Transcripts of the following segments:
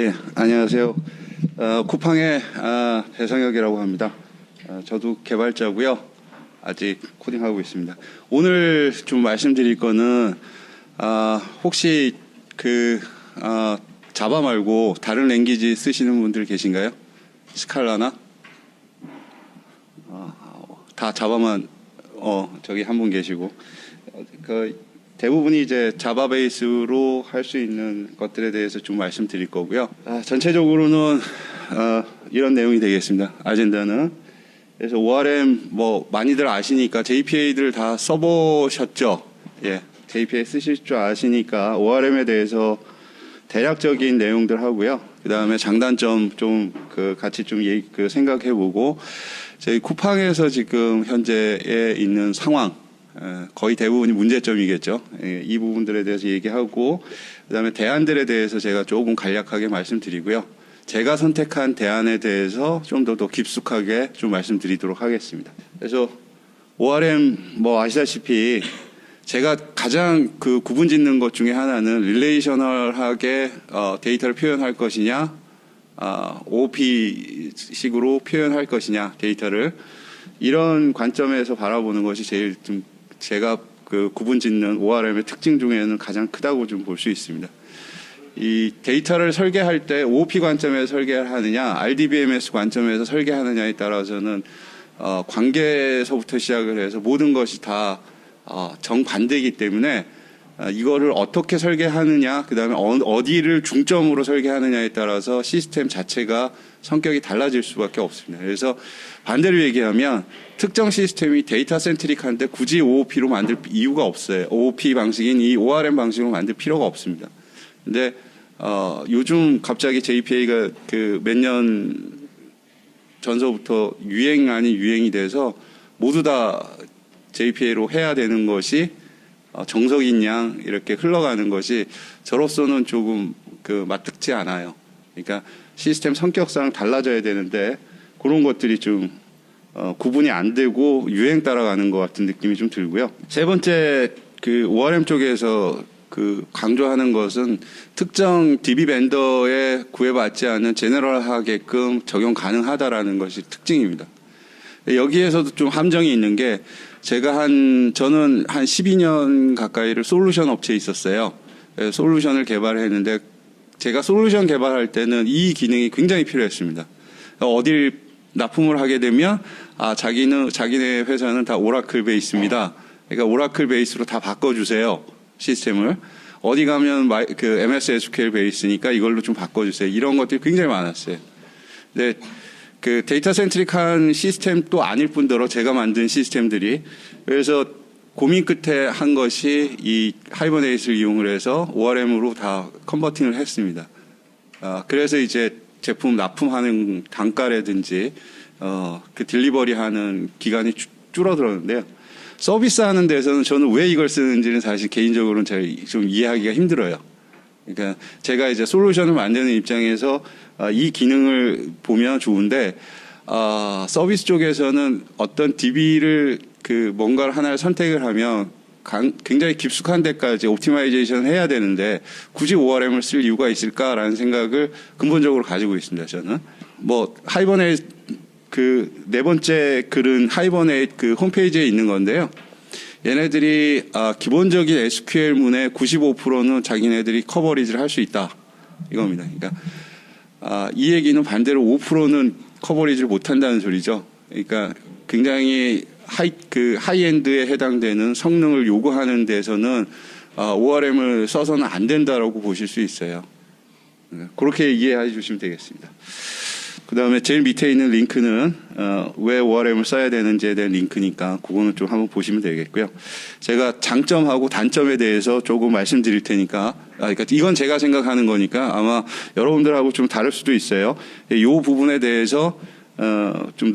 예, 안녕하세요. 쿠팡의 배성혁이라고 합니다. 저도 개발자고요. 아직 코딩하고 있습니다. 오늘 좀 말씀드릴 거는 혹시 자바 말고 다른 랭귀지 쓰시는 분들 계신가요? 스칼라나? 다 자바만 저기 한 분 계시고 대부분이 이제 자바 베이스로 할 수 있는 것들에 대해서 좀 말씀드릴 거고요. 전체적으로는 이런 내용이 되겠습니다. 아젠다는. 그래서 ORM 많이들 아시니까 JPA들 다 써보셨죠? 예, JPA 쓰실 줄 아시니까 ORM에 대해서 대략적인 내용들 하고요. 그 다음에 장단점 좀 같이 좀 생각해보고 저희 쿠팡에서 지금 현재에 있는 상황. 거의 대부분이 문제점이겠죠. 이 부분들에 대해서 얘기하고 그다음에 대안들에 대해서 제가 조금 간략하게 말씀드리고요. 제가 선택한 대안에 대해서 좀 더 깊숙하게 좀 말씀드리도록 하겠습니다. 그래서 ORM 아시다시피 제가 가장 구분 짓는 것 중에 하나는 릴레이셔널하게 데이터를 표현할 것이냐, OOP식으로 표현할 것이냐 데이터를 이런 관점에서 바라보는 것이 제일 좀 제가 구분 짓는 ORM의 특징 중에는 가장 크다고 좀 볼 수 있습니다. 이 데이터를 설계할 때 OOP 관점에서 설계를 하느냐, RDBMS 관점에서 설계하느냐에 따라서는 관계에서부터 시작을 해서 모든 것이 다 정반대이기 때문에 이거를 어떻게 설계하느냐, 그 다음에 어디를 중점으로 설계하느냐에 따라서 시스템 자체가 성격이 달라질 수밖에 없습니다. 그래서 반대로 얘기하면 특정 시스템이 데이터 센트릭한데 굳이 OOP로 만들 이유가 없어요. OOP 방식인 이 ORM 방식으로 만들 필요가 없습니다. 근데 요즘 갑자기 JPA가 몇 년 전서부터 유행 아닌 유행이 돼서 모두 다 JPA로 해야 되는 것이 정석인 양 이렇게 흘러가는 것이 저로서는 조금 맞득지 않아요. 그러니까 시스템 성격상 달라져야 되는데 그런 것들이 좀 구분이 안 되고 유행 따라가는 것 같은 느낌이 좀 들고요. 세 번째 ORM 쪽에서 강조하는 것은 특정 DB 벤더에 구애받지 않는 제너럴하게끔 적용 가능하다라는 것이 특징입니다. 여기에서도 좀 함정이 있는 게 저는 한 12년 가까이를 솔루션 업체에 있었어요. 솔루션을 개발했는데 제가 솔루션 개발할 때는 이 기능이 굉장히 필요했습니다. 어딜 납품을 하게 되면 자기네 회사는 다 오라클 베이스입니다. 그러니까 오라클 베이스로 다 바꿔주세요. 시스템을. 어디 가면 MS SQL 베이스니까 이걸로 좀 바꿔주세요. 이런 것들이 굉장히 많았어요. 근데 데이터 센트릭한 시스템도 아닐 뿐더러 제가 만든 시스템들이 그래서 고민 끝에 한 것이 이 하이버네이트를 이용을 해서 ORM으로 다 컨버팅을 했습니다. 그래서 이제 제품 납품하는 단가라든지 딜리버리하는 기간이 줄어들었는데요. 서비스하는 데서는 저는 왜 이걸 쓰는지는 사실 개인적으로는 잘 좀 이해하기가 힘들어요. 그러니까 제가 이제 솔루션을 만드는 입장에서 이 기능을 보면 좋은데 서비스 쪽에서는 어떤 DB를 뭔가를 하나를 선택을 하면 굉장히 깊숙한 데까지 옵티마이제이션을 해야 되는데 굳이 ORM을 쓸 이유가 있을까라는 생각을 근본적으로 가지고 있습니다. 저는 하이버네이트 네 번째 글은 하이버네이트 홈페이지에 있는 건데요. 얘네들이 기본적인 SQL문의 95%는 자기네들이 커버리지를 할 수 있다 이겁니다. 그러니까 이 얘기는 반대로 5%는 커버리지를 못한다는 소리죠. 그러니까 굉장히 하이엔드에 해당되는 성능을 요구하는 데서는 ORM을 써서는 안 된다라고 보실 수 있어요. 그렇게 이해해 주시면 되겠습니다. 그 다음에 제일 밑에 있는 링크는 왜 ORM을 써야 되는지에 대한 링크니까 그거는 좀 한번 보시면 되겠고요. 제가 장점하고 단점에 대해서 조금 말씀드릴 테니까 그러니까 이건 제가 생각하는 거니까 아마 여러분들하고 좀 다를 수도 있어요. 이 부분에 대해서 좀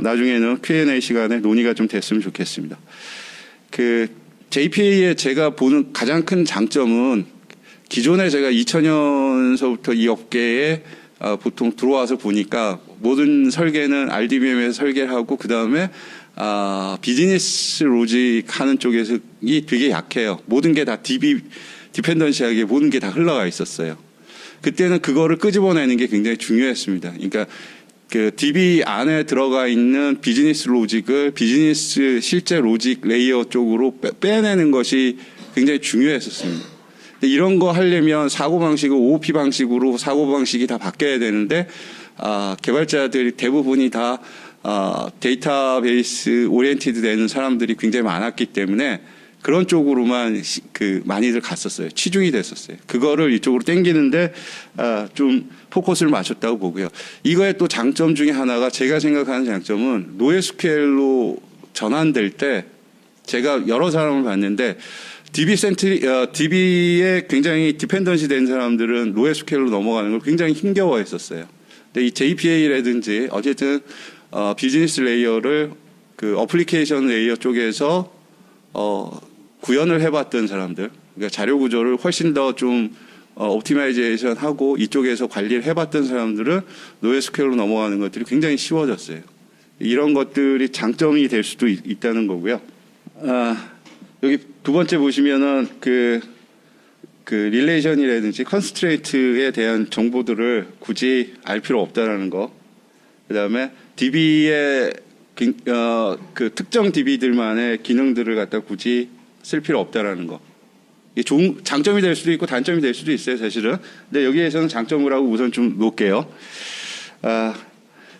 나중에는 Q&A 시간에 논의가 좀 됐으면 좋겠습니다. JPA에 제가 보는 가장 큰 장점은 기존에 제가 2000년서부터 이 업계에 보통 들어와서 보니까 모든 설계는 RDBM에서 설계를 하고 그 다음에 비즈니스 로직 하는 쪽에서 되게 약해요. 모든 게 다 디펜던시하게 모든 게 다 흘러가 있었어요. 그때는 그거를 끄집어내는 게 굉장히 중요했습니다. 그러니까 그 DB 안에 들어가 있는 비즈니스 로직을 비즈니스 실제 로직 레이어 쪽으로 빼내는 것이 굉장히 중요했었습니다. 근데 이런 거 하려면 사고방식을 OOP 방식으로 사고방식이 다 바뀌어야 되는데 개발자들이 대부분이 다 데이터베이스 오리엔티드 되는 사람들이 굉장히 많았기 때문에 그런 쪽으로만 많이들 갔었어요. 치중이 됐었어요. 그거를 이쪽으로 당기는데 좀 포커스를 맞췄다고 보고요. 이거의 또 장점 중에 하나가 제가 생각하는 장점은 노에스큐엘로 전환될 때 제가 여러 사람을 봤는데 DB에 굉장히 디펜던시 된 사람들은 노에스큐엘로 넘어가는 걸 굉장히 힘겨워했었어요. 근데 이 JPA라든지 어쨌든 비즈니스 레이어를 그 어플리케이션 레이어 쪽에서 구현을 해봤던 사람들, 그러니까 자료 구조를 훨씬 더 좀 옵티마이제이션 하고 이쪽에서 관리를 해봤던 사람들은 노에스큐엘로 넘어가는 것들이 굉장히 쉬워졌어요. 이런 것들이 장점이 될 수도 있다는 거고요. 여기 두 번째 보시면은 그 릴레이션이라든지 컨스트레이트에 대한 정보들을 굳이 알 필요 없다라는 거. 그다음에 DB의 그 특정 DB들만의 기능들을 갖다 굳이 쓸 필요 없다라는 거. 이게 장점이 될 수도 있고 단점이 될 수도 있어요, 사실은. 근데 여기에서는 장점을 하고 우선 좀 놓을게요.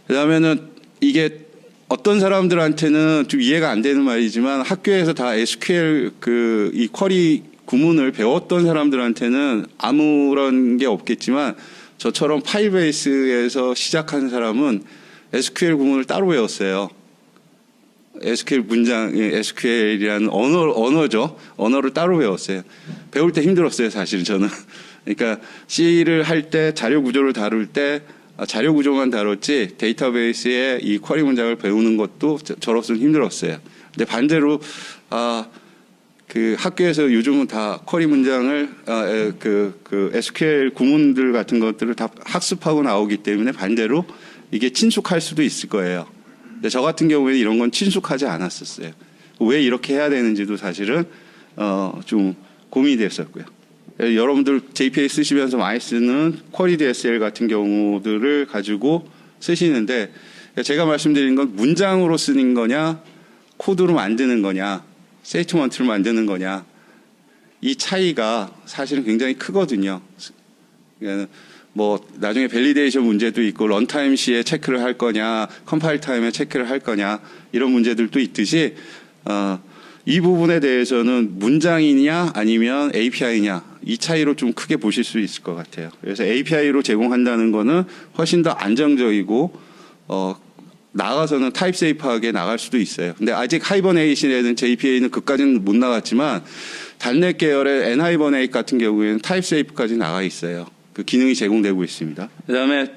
그다음에는 이게 어떤 사람들한테는 좀 이해가 안 되는 말이지만 학교에서 다 SQL 이 쿼리 구문을 배웠던 사람들한테는 아무런 게 없겠지만 저처럼 파이베이스에서 시작한 사람은 SQL 구문을 따로 배웠어요. SQL 문장, SQL이라는 언어죠. 언어를 따로 배웠어요. 배울 때 힘들었어요, 사실 저는. 그러니까 C를 할 때 자료 구조를 다룰 때 자료 구조만 다뤘지 데이터베이스의 이 쿼리 문장을 배우는 것도 저로서는 힘들었어요. 근데 반대로 그 학교에서 요즘은 다 쿼리 문장을 SQL 구문들 같은 것들을 다 학습하고 나오기 때문에 반대로 이게 친숙할 수도 있을 거예요. 근데 저 같은 경우에는 이런 건 친숙하지 않았었어요. 왜 이렇게 해야 되는지도 사실은 좀 고민이 됐었고요. 여러분들 JPA 쓰시면서 많이 쓰는 쿼리 DSL 같은 경우들을 가지고 쓰시는데 제가 말씀드린 건 문장으로 쓰는 거냐 코드로 만드는 거냐 스테이트먼트를 만드는 거냐 이 차이가 사실은 굉장히 크거든요. 그러니까 뭐 나중에 밸리데이션 문제도 있고 런타임 시에 체크를 할 거냐 컴파일 타임에 체크를 할 거냐 이런 문제들도 있듯이 이 부분에 대해서는 문장이냐 아니면 API냐 이 차이로 좀 크게 보실 수 있을 것 같아요. 그래서 API로 제공한다는 거는 훨씬 더 안정적이고 나가서는 타입 세이프하게 나갈 수도 있어요. 근데 아직 하이버네이션이라든 JPA는 그까지는 못 나갔지만 단넷 계열의 N하이버네이트 같은 경우에는 타입 세이프까지 나가 있어요. 그 기능이 제공되고 있습니다. 그다음에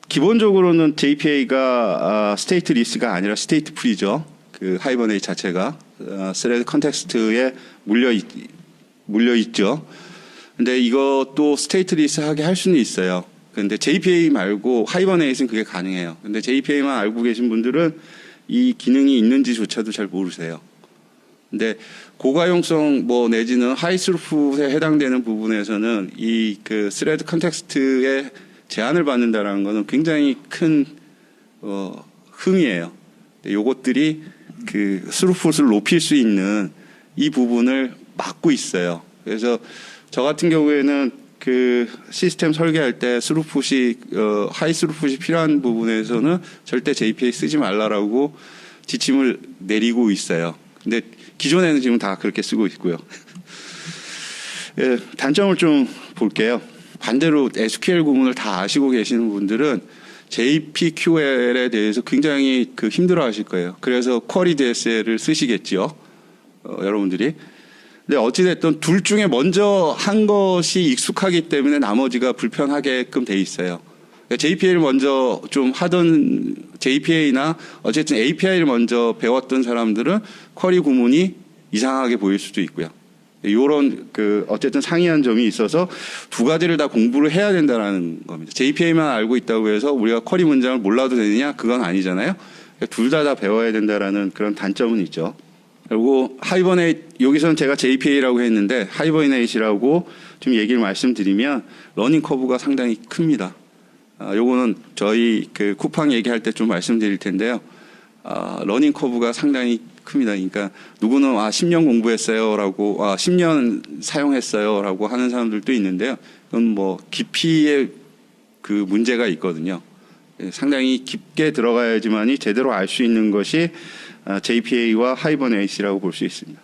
기본적으로는 JPA가 스테이트 리스가 아니라 스테이트 프리죠. 그 하이버네이트 자체가 스레드 컨텍스트에 물려 있죠. 근데 이것도 스테이트 리스 하게 할 수는 있어요. 근데 JPA 말고 하이버네이트는 그게 가능해요. 근데 JPA만 알고 계신 분들은 이 기능이 있는지조차도 잘 모르세요. 근데 고가용성 내지는 하이스루풋에 해당되는 부분에서는 이 스레드 컨텍스트에 제한을 받는다라는 것은 굉장히 큰 흠이에요. 요것들이 스루풋을 높일 수 있는 이 부분을 막고 있어요. 그래서 저 같은 경우에는 시스템 설계할 때 하이 스루풋이 필요한 부분에서는 절대 JPA 쓰지 말라라고 지침을 내리고 있어요. 근데 기존에는 지금 다 그렇게 쓰고 있고요. 단점을 좀 볼게요. 반대로 SQL 구문을 다 아시고 계시는 분들은 JPQL에 대해서 굉장히 힘들어 하실 거예요. 그래서 쿼리 DSL을 쓰시겠죠. 여러분들이. 근데 어찌됐든 둘 중에 먼저 한 것이 익숙하기 때문에 나머지가 불편하게끔 돼 있어요. JPA를 먼저 좀 하던 JPA나 어쨌든 API를 먼저 배웠던 사람들은 쿼리 구문이 이상하게 보일 수도 있고요. 이런 어쨌든 상이한 점이 있어서 두 가지를 다 공부를 해야 된다는 겁니다. JPA만 알고 있다고 해서 우리가 쿼리 문장을 몰라도 되느냐? 그건 아니잖아요. 둘 다 배워야 된다라는 그런 단점은 있죠. 그리고 하이버네이트, 여기서는 제가 JPA라고 했는데 하이버네이트라고 좀 얘기를 말씀드리면 러닝 커브가 상당히 큽니다. 요거는 저희 그 쿠팡 얘기할 때 좀 말씀드릴 텐데요. 러닝 커브가 상당히 큽니다. 그러니까 누구는 10년 공부했어요라고 10년 사용했어요라고 하는 사람들도 있는데요. 그건 뭐 깊이의 그 문제가 있거든요. 상당히 깊게 들어가야지만이 제대로 알 수 있는 것이 JPA와 하이버네이트라고 볼 수 있습니다.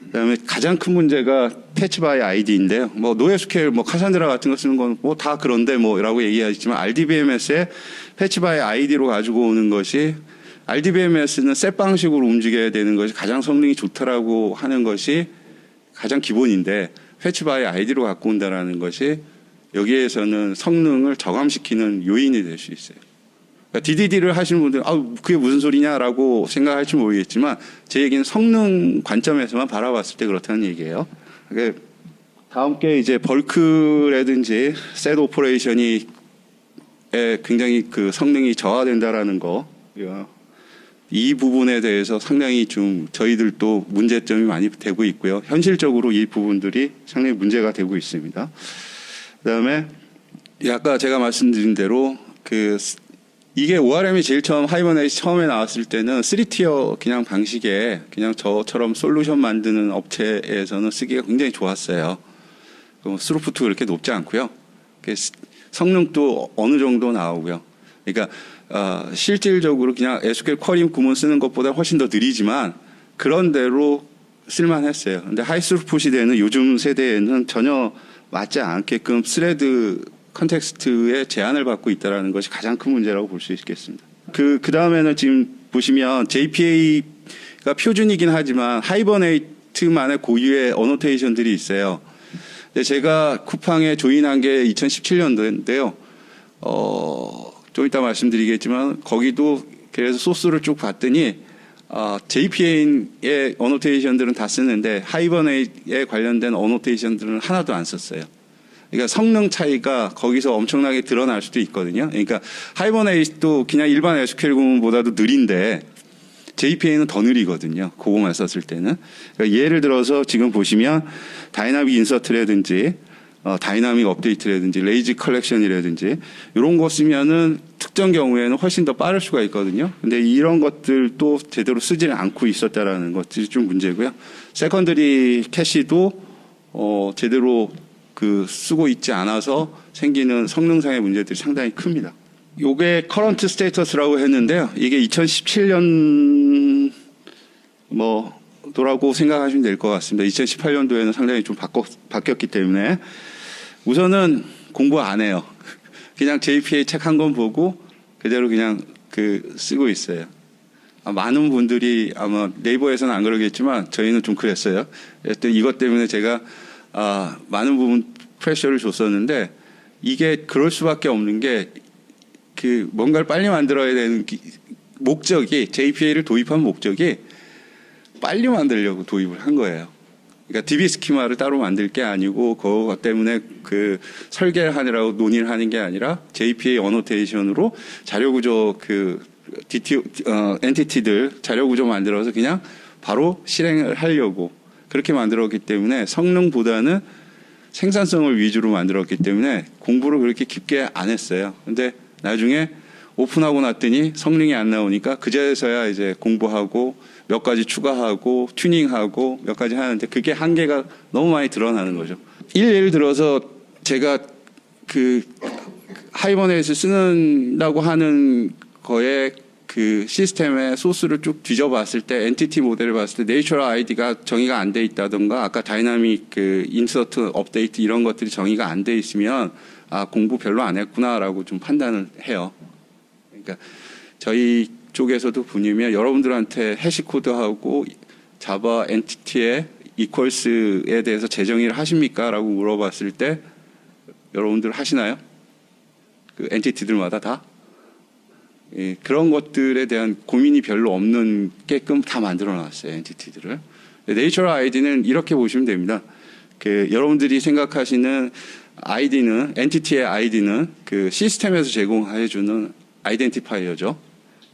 그다음에 가장 큰 문제가 패치 바이 아이디인데요. 뭐 노에스케일, 뭐 카산드라 같은 거 쓰는 건 뭐 다 그런데 뭐라고 얘기하지만 RDBMS에 패치 바이 아이디로 가지고 오는 것이, RDBMS는 셋 방식으로 움직여야 되는 것이 가장 성능이 좋다라고 하는 것이 가장 기본인데, 패치 바이 아이디로 갖고 온다라는 것이 여기에서는 성능을 저감시키는 요인이 될 수 있어요. 그러니까 DDD를 하시는 분들은 그게 무슨 소리냐라고 생각할지 모르겠지만 제 얘기는 성능 관점에서만 바라봤을 때 그렇다는 얘기예요. 그러니까 다음 게 이제 벌크라든지 셋 오퍼레이션이 굉장히 그 성능이 저하된다라는 거, 이 부분에 대해서 상당히 좀 저희들도 문제점이 많이 되고 있고요. 현실적으로 이 부분들이 상당히 문제가 되고 있습니다. 그다음에 아까 제가 말씀드린 대로 이게 ORM이 제일 처음 하이버네이트 처음에 나왔을 때는 3티어 그냥 방식에 그냥 저처럼 솔루션 만드는 업체에서는 쓰기가 굉장히 좋았어요. 스루프도 그렇게 높지 않고요. 성능도 어느 정도 나오고요. 그러니까 실질적으로 그냥 SQL 쿼리 구문 쓰는 것보다 훨씬 더 느리지만 그런 대로 쓸만했어요. 근데 하이스루풋이 되는 요즘 세대에는 전혀 맞지 않게끔 스레드 컨텍스트에 제한을 받고 있다는 것이 가장 큰 문제라고 볼 수 있겠습니다. 그 다음에는 지금 보시면 JPA가 표준이긴 하지만 하이버네이트만의 고유의 어노테이션들이 있어요. 근데 제가 쿠팡에 조인한 게 2017년도인데요. 좀 이따 말씀드리겠지만 거기도 그래서 소스를 쭉 봤더니 JPA의 어노테이션들은 다 쓰는데 하이버네이트에 관련된 어노테이션들은 하나도 안 썼어요. 그러니까 성능 차이가 거기서 엄청나게 드러날 수도 있거든요. 그러니까 하이버네이트도 그냥 일반 SQL 구문보다도 느린데 JPA는 더 느리거든요. 그거만 썼을 때는. 그러니까 예를 들어서 지금 보시면 다이나믹 인서트라든지 다이나믹 업데이트라든지 레이지 컬렉션이라든지 이런 거 쓰면은 특정 경우에는 훨씬 더 빠를 수가 있거든요. 근데 이런 것들도 제대로 쓰지는 않고 있었다라는 것들이 좀 문제고요. 세컨더리 캐시도 제대로 쓰고 있지 않아서 생기는 성능상의 문제들이 상당히 큽니다. 요게 커런트 스테이터스라고 했는데요. 이게 2017년 도라고 생각하시면 될 것 같습니다. 2018년도에는 상당히 좀 바뀌었기 때문에 우선은 공부 안 해요. 그냥 JPA 책 한 권 보고 그대로 그냥 쓰고 있어요. 많은 분들이 아마 네이버에서는 안 그러겠지만 저희는 좀 그랬어요. 이것 때문에 제가 많은 부분 프레셔를 줬었는데 이게 그럴 수밖에 없는 게 뭔가를 빨리 만들어야 되는 목적이, JPA를 도입한 목적이 빨리 만들려고 도입을 한 거예요. 그러니까 DB 스키마를 따로 만들 게 아니고 그것 때문에 설계를 하느라고 논의를 하는 게 아니라 JPA 어노테이션으로 자료구조 엔티티들 자료구조 만들어서 그냥 바로 실행을 하려고 그렇게 만들었기 때문에 성능보다는 생산성을 위주로 만들었기 때문에 공부를 그렇게 깊게 안 했어요. 근데 나중에 오픈하고 났더니 성능이 안 나오니까 그제서야 이제 공부하고 몇 가지 추가하고 튜닝하고 몇 가지 하는데 그게 한계가 너무 많이 드러나는 거죠. 예를 들어서 제가 하이버네이트를 쓰는다고 하는 거에 시스템의 소스를 쭉 뒤져봤을 때 엔티티 모델을 봤을 때 내이처럴 아이디가 정의가 안 돼 있다던가 아까 다이나믹 인서트 업데이트 이런 것들이 정의가 안 돼 있으면 공부 별로 안 했구나라고 좀 판단을 해요. 그러니까 저희 쪽에서도 보면 여러분들한테 해시 코드하고 자바 엔티티의 이퀄스에 대해서 재정의를 하십니까? 라고 물어봤을 때 여러분들 하시나요? 엔티티들마다 다? 예, 그런 것들에 대한 고민이 별로 없는 게끔 다 만들어 놨어요, 엔티티들을. 네이처럴 아이디는 이렇게 보시면 됩니다. 여러분들이 생각하시는 아이디는, 엔티티의 아이디는 시스템에서 제공해주는 아이덴티파이어죠.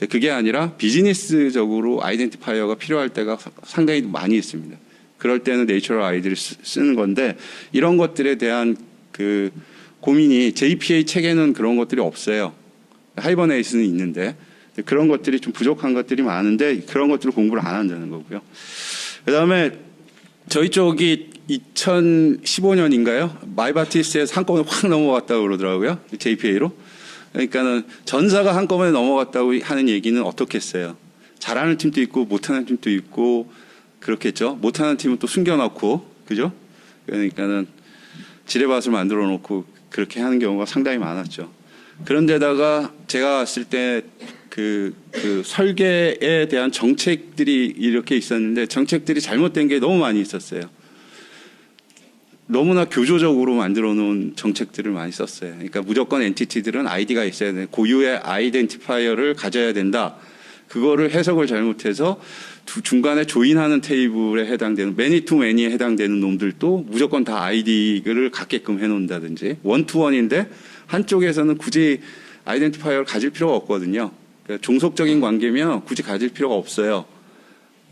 그게 아니라 비즈니스적으로 아이덴티파이어가 필요할 때가 상당히 많이 있습니다. 그럴 때는 내추럴 아이디를 쓰는 건데 이런 것들에 대한 그 고민이 JPA 책에는 그런 것들이 없어요. 하이버네이션은 있는데 그런 것들이 좀 부족한 것들이 많은데 그런 것들을 공부를 안 한다는 거고요. 그다음에 저희 쪽이 2015년인가요? 마이바티스에서 한꺼번에 확 넘어갔다고 그러더라고요. JPA로. 그러니까는 전사가 한꺼번에 넘어갔다고 하는 얘기는 어떻겠어요? 잘하는 팀도 있고 못하는 팀도 있고 그렇겠죠. 못하는 팀은 또 숨겨놓고 그죠? 그러니까는 지뢰밭을 만들어 놓고 그렇게 하는 경우가 상당히 많았죠. 그런데다가 제가 봤을 때 그 설계에 대한 정책들이 이렇게 있었는데 정책들이 잘못된 게 너무 많이 있었어요. 너무나 교조적으로 만들어 놓은 정책들을 많이 썼어요. 그러니까 무조건 엔티티들은 아이디가 있어야 돼. 고유의 아이덴티파이어를 가져야 된다. 그거를 해석을 잘못해서 중간에 조인하는 테이블에 해당되는 매니 투 매니에 해당되는 놈들도 무조건 다 아이디를 갖게끔 해놓는다든지 원투원인데 한쪽에서는 굳이 아이덴티파이어를 가질 필요가 없거든요. 그러니까 종속적인 관계면 굳이 가질 필요가 없어요.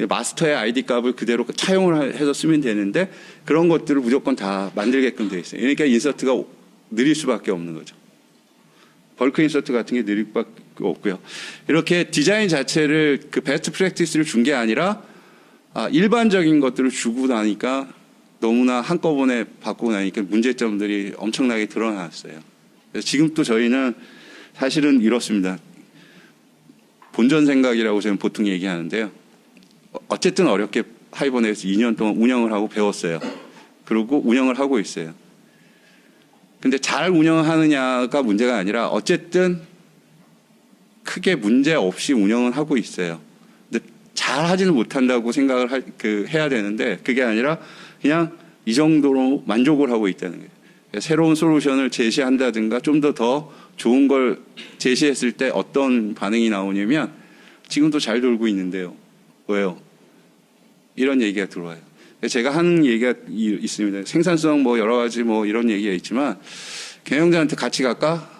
마스터의 아이디 값을 그대로 차용을 해서 쓰면 되는데 그런 것들을 무조건 다 만들게끔 되어 있어요. 그러니까 인서트가 느릴 수밖에 없는 거죠. 벌크 인서트 같은 게 느릴 수밖에 없고요. 이렇게 디자인 자체를 그 베스트 프랙티스를 준 게 아니라 일반적인 것들을 주고 나니까 너무나 한꺼번에 바꾸고 나니까 문제점들이 엄청나게 드러났어요. 그래서 지금 또 저희는 사실은 이렇습니다. 본전 생각이라고 저는 보통 얘기하는데요. 어쨌든 어렵게 하이버넷에서 2년 동안 운영을 하고 배웠어요. 그리고 운영을 하고 있어요. 근데 잘 운영하느냐가 문제가 아니라 어쨌든 크게 문제 없이 운영은 하고 있어요. 근데 잘 하지는 못한다고 생각을 해야 되는데 그게 아니라 그냥 이 정도로 만족을 하고 있다는 거예요. 새로운 솔루션을 제시한다든가 좀 더 좋은 걸 제시했을 때 어떤 반응이 나오냐면 지금도 잘 돌고 있는데요. 왜요? 이런 얘기가 들어와요. 제가 하는 얘기가 있습니다. 생산성 뭐 여러 가지 뭐 이런 얘기가 있지만 경영자한테 같이 갈까?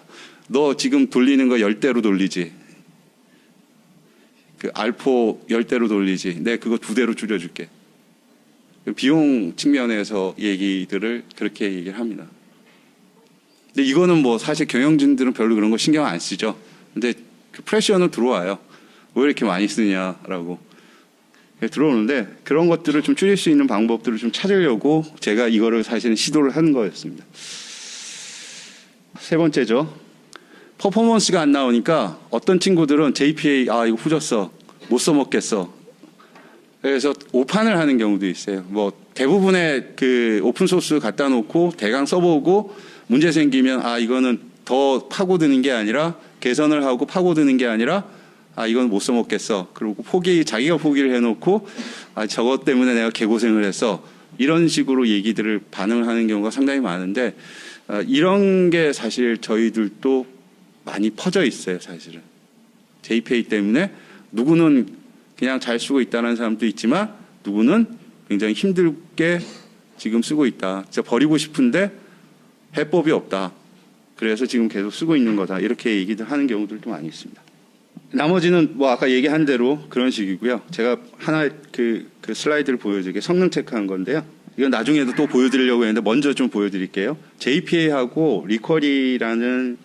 너 지금 돌리는 거 10대로 돌리지. 그 알포 10대로 돌리지. 내가 그거 2대로 줄여줄게. 비용 측면에서 얘기들을 그렇게 얘기를 합니다. 근데 이거는 뭐 사실 경영진들은 별로 그런 거 신경 안 쓰죠. 근데 그 프레셔는 들어와요. 왜 이렇게 많이 쓰냐라고. 들어오는데 그런 것들을 좀 줄일 수 있는 방법들을 좀 찾으려고 제가 이거를 사실은 시도를 하는 거였습니다. 세 번째죠. 퍼포먼스가 안 나오니까 어떤 친구들은 JPA 이거 후졌어. 못 써먹겠어. 그래서 오판을 하는 경우도 있어요. 뭐 대부분의 그 오픈소스 갖다 놓고 대강 써보고 문제 생기면 이거는 더 파고드는 게 아니라 개선을 하고 파고드는 게 아니라 이건 못 써먹겠어. 그리고 자기가 포기를 해놓고 저것 때문에 내가 개고생을 했어. 이런 식으로 얘기들을 반응을 하는 경우가 상당히 많은데 이런 게 사실 저희들도 많이 퍼져 있어요. 사실은 JPA 때문에 누구는 그냥 잘 쓰고 있다는 사람도 있지만 누구는 굉장히 힘들게 지금 쓰고 있다. 진짜 버리고 싶은데 해법이 없다. 그래서 지금 계속 쓰고 있는 거다. 이렇게 얘기들 하는 경우들도 많이 있습니다. 나머지는 뭐 아까 얘기한 대로 그런 식이고요. 제가 하나의 그 슬라이드를 보여드릴게요. 성능 체크한 건데요. 이건 나중에도 또 보여드리려고 했는데 먼저 좀 보여드릴게요. JPA하고 리쿼리라는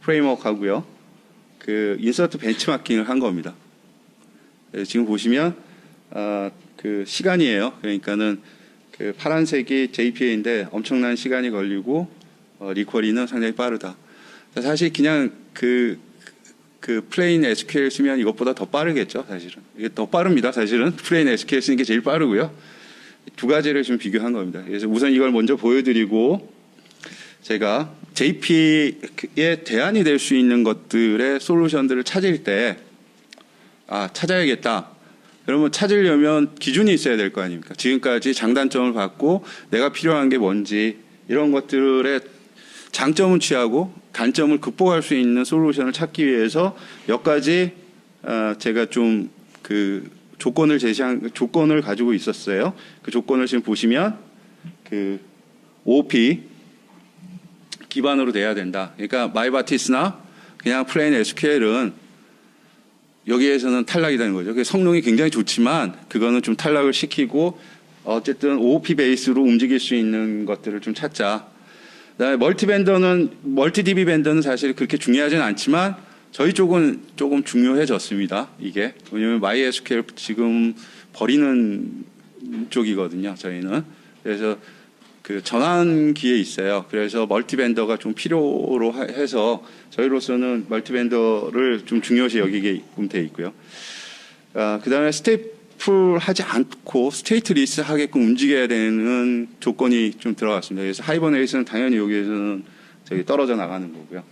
프레임워크하고요. 그 인서트 벤치마킹을 한 겁니다. 지금 보시면 그 시간이에요. 그러니까는 그 파란색이 JPA인데 엄청난 시간이 걸리고 리쿼리는 상당히 빠르다. 사실 그냥 그 플레인 SQL 쓰면 이것보다 더 빠르겠죠. 사실은 이게 더 빠릅니다. 사실은 플레인 SQL 쓰는 게 제일 빠르고요. 두 가지를 좀 비교한 겁니다. 그래서 우선 이걸 먼저 보여드리고 제가 JPA에 대안이 될 수 있는 것들의 솔루션들을 찾을 때 찾아야겠다. 그러면 찾으려면 기준이 있어야 될 거 아닙니까? 지금까지 장단점을 받고 내가 필요한 게 뭔지 이런 것들의 장점은 취하고 단점을 극복할 수 있는 솔루션을 찾기 위해서 몇 가지 제가 좀 그 조건을 가지고 있었어요. 그 조건을 지금 보시면 그 OOP 기반으로 돼야 된다. 그러니까 마이바티스나 그냥 플레인 SQL은 여기에서는 탈락이 되는 거죠. 그 성능이 굉장히 좋지만 그거는 좀 탈락을 시키고 어쨌든 OOP 베이스로 움직일 수 있는 것들을 좀 찾자. 그다음에 멀티 DB 벤더는 사실 그렇게 중요하진 않지만 저희 쪽은 조금 중요해졌습니다. 이게 왜냐하면 MySQL 지금 버리는 쪽이거든요. 저희는 그래서 그 전환기에 있어요. 그래서 멀티 벤더가 좀 필요로 해서 저희로서는 멀티 벤더를 좀 중요시 여기게끔 돼 있고요. 그다음에 스테이플 하지 않고 스테이트 리스 하게끔 움직여야 되는 조건이 좀 들어갔습니다. 그래서 하이버네이트는 당연히 여기에서는 저기 떨어져 나가는 거고요.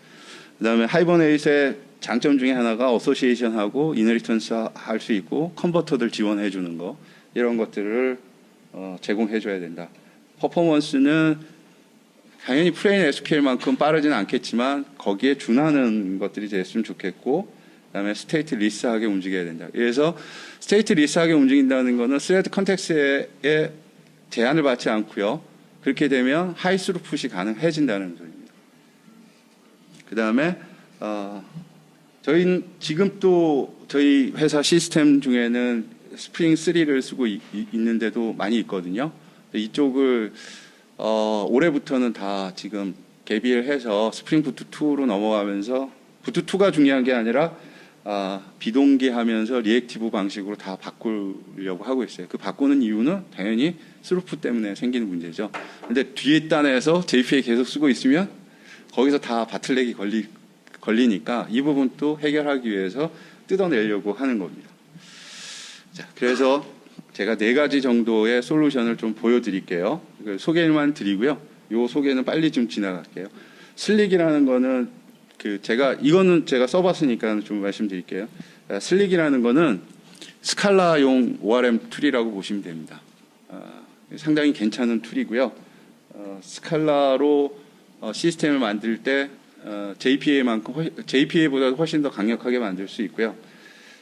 그다음에 하이버네이트의 장점 중에 하나가 어소시에이션하고 이너리턴스 할 수 있고 컨버터들 지원해 주는 거 이런 것들을 제공해 줘야 된다. 퍼포먼스는 당연히 플레인 SQL만큼 빠르지는 않겠지만 거기에 준하는 것들이 됐으면 좋겠고 그다음에 스테이트 리스하게 움직여야 된다. 그래서 스테이트 리스하게 움직인다는 거는 스레드 컨텍스트에 제한을 받지 않고요. 그렇게 되면 하이 스루풋이 가능해진다는 소리입니다. 그다음에 저희는 지금 또 저희 회사 시스템 중에는 스프링 3를 쓰고 있는데도 많이 있거든요. 이쪽을 올해부터는 다 지금 개비를 해서 스프링 부트 2로 넘어가면서 부트 2가 중요한 게 아니라 비동기 하면서 리액티브 방식으로 다 바꾸려고 하고 있어요. 그 바꾸는 이유는 당연히 스루프 때문에 생기는 문제죠. 근데 뒤에 단에서 JPA 계속 쓰고 있으면 거기서 다 바틀렉이 걸리니까 이 부분도 해결하기 위해서 뜯어내려고 하는 겁니다. 자, 그래서 제가 4가지 정도의 솔루션을 좀 보여드릴게요. 소개만 드리고요. 이 소개는 빨리 좀 지나갈게요. 슬릭이라는 거는 이거는 제가 써봤으니까 좀 말씀드릴게요. 슬릭이라는 거는 스칼라용 ORM 툴이라고 보시면 됩니다. 상당히 괜찮은 툴이고요. 스칼라로 시스템을 만들 때 JPA보다 훨씬 더 강력하게 만들 수 있고요.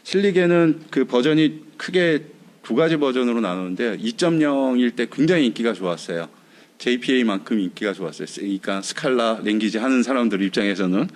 슬릭에는 그 버전이 크게 2가지 버전으로 나누는데 2.0일 때 굉장히 인기가 좋았어요. JPA만큼 인기가 좋았어요. 그러니까 스칼라 랭귀지 하는 사람들 입장에서는.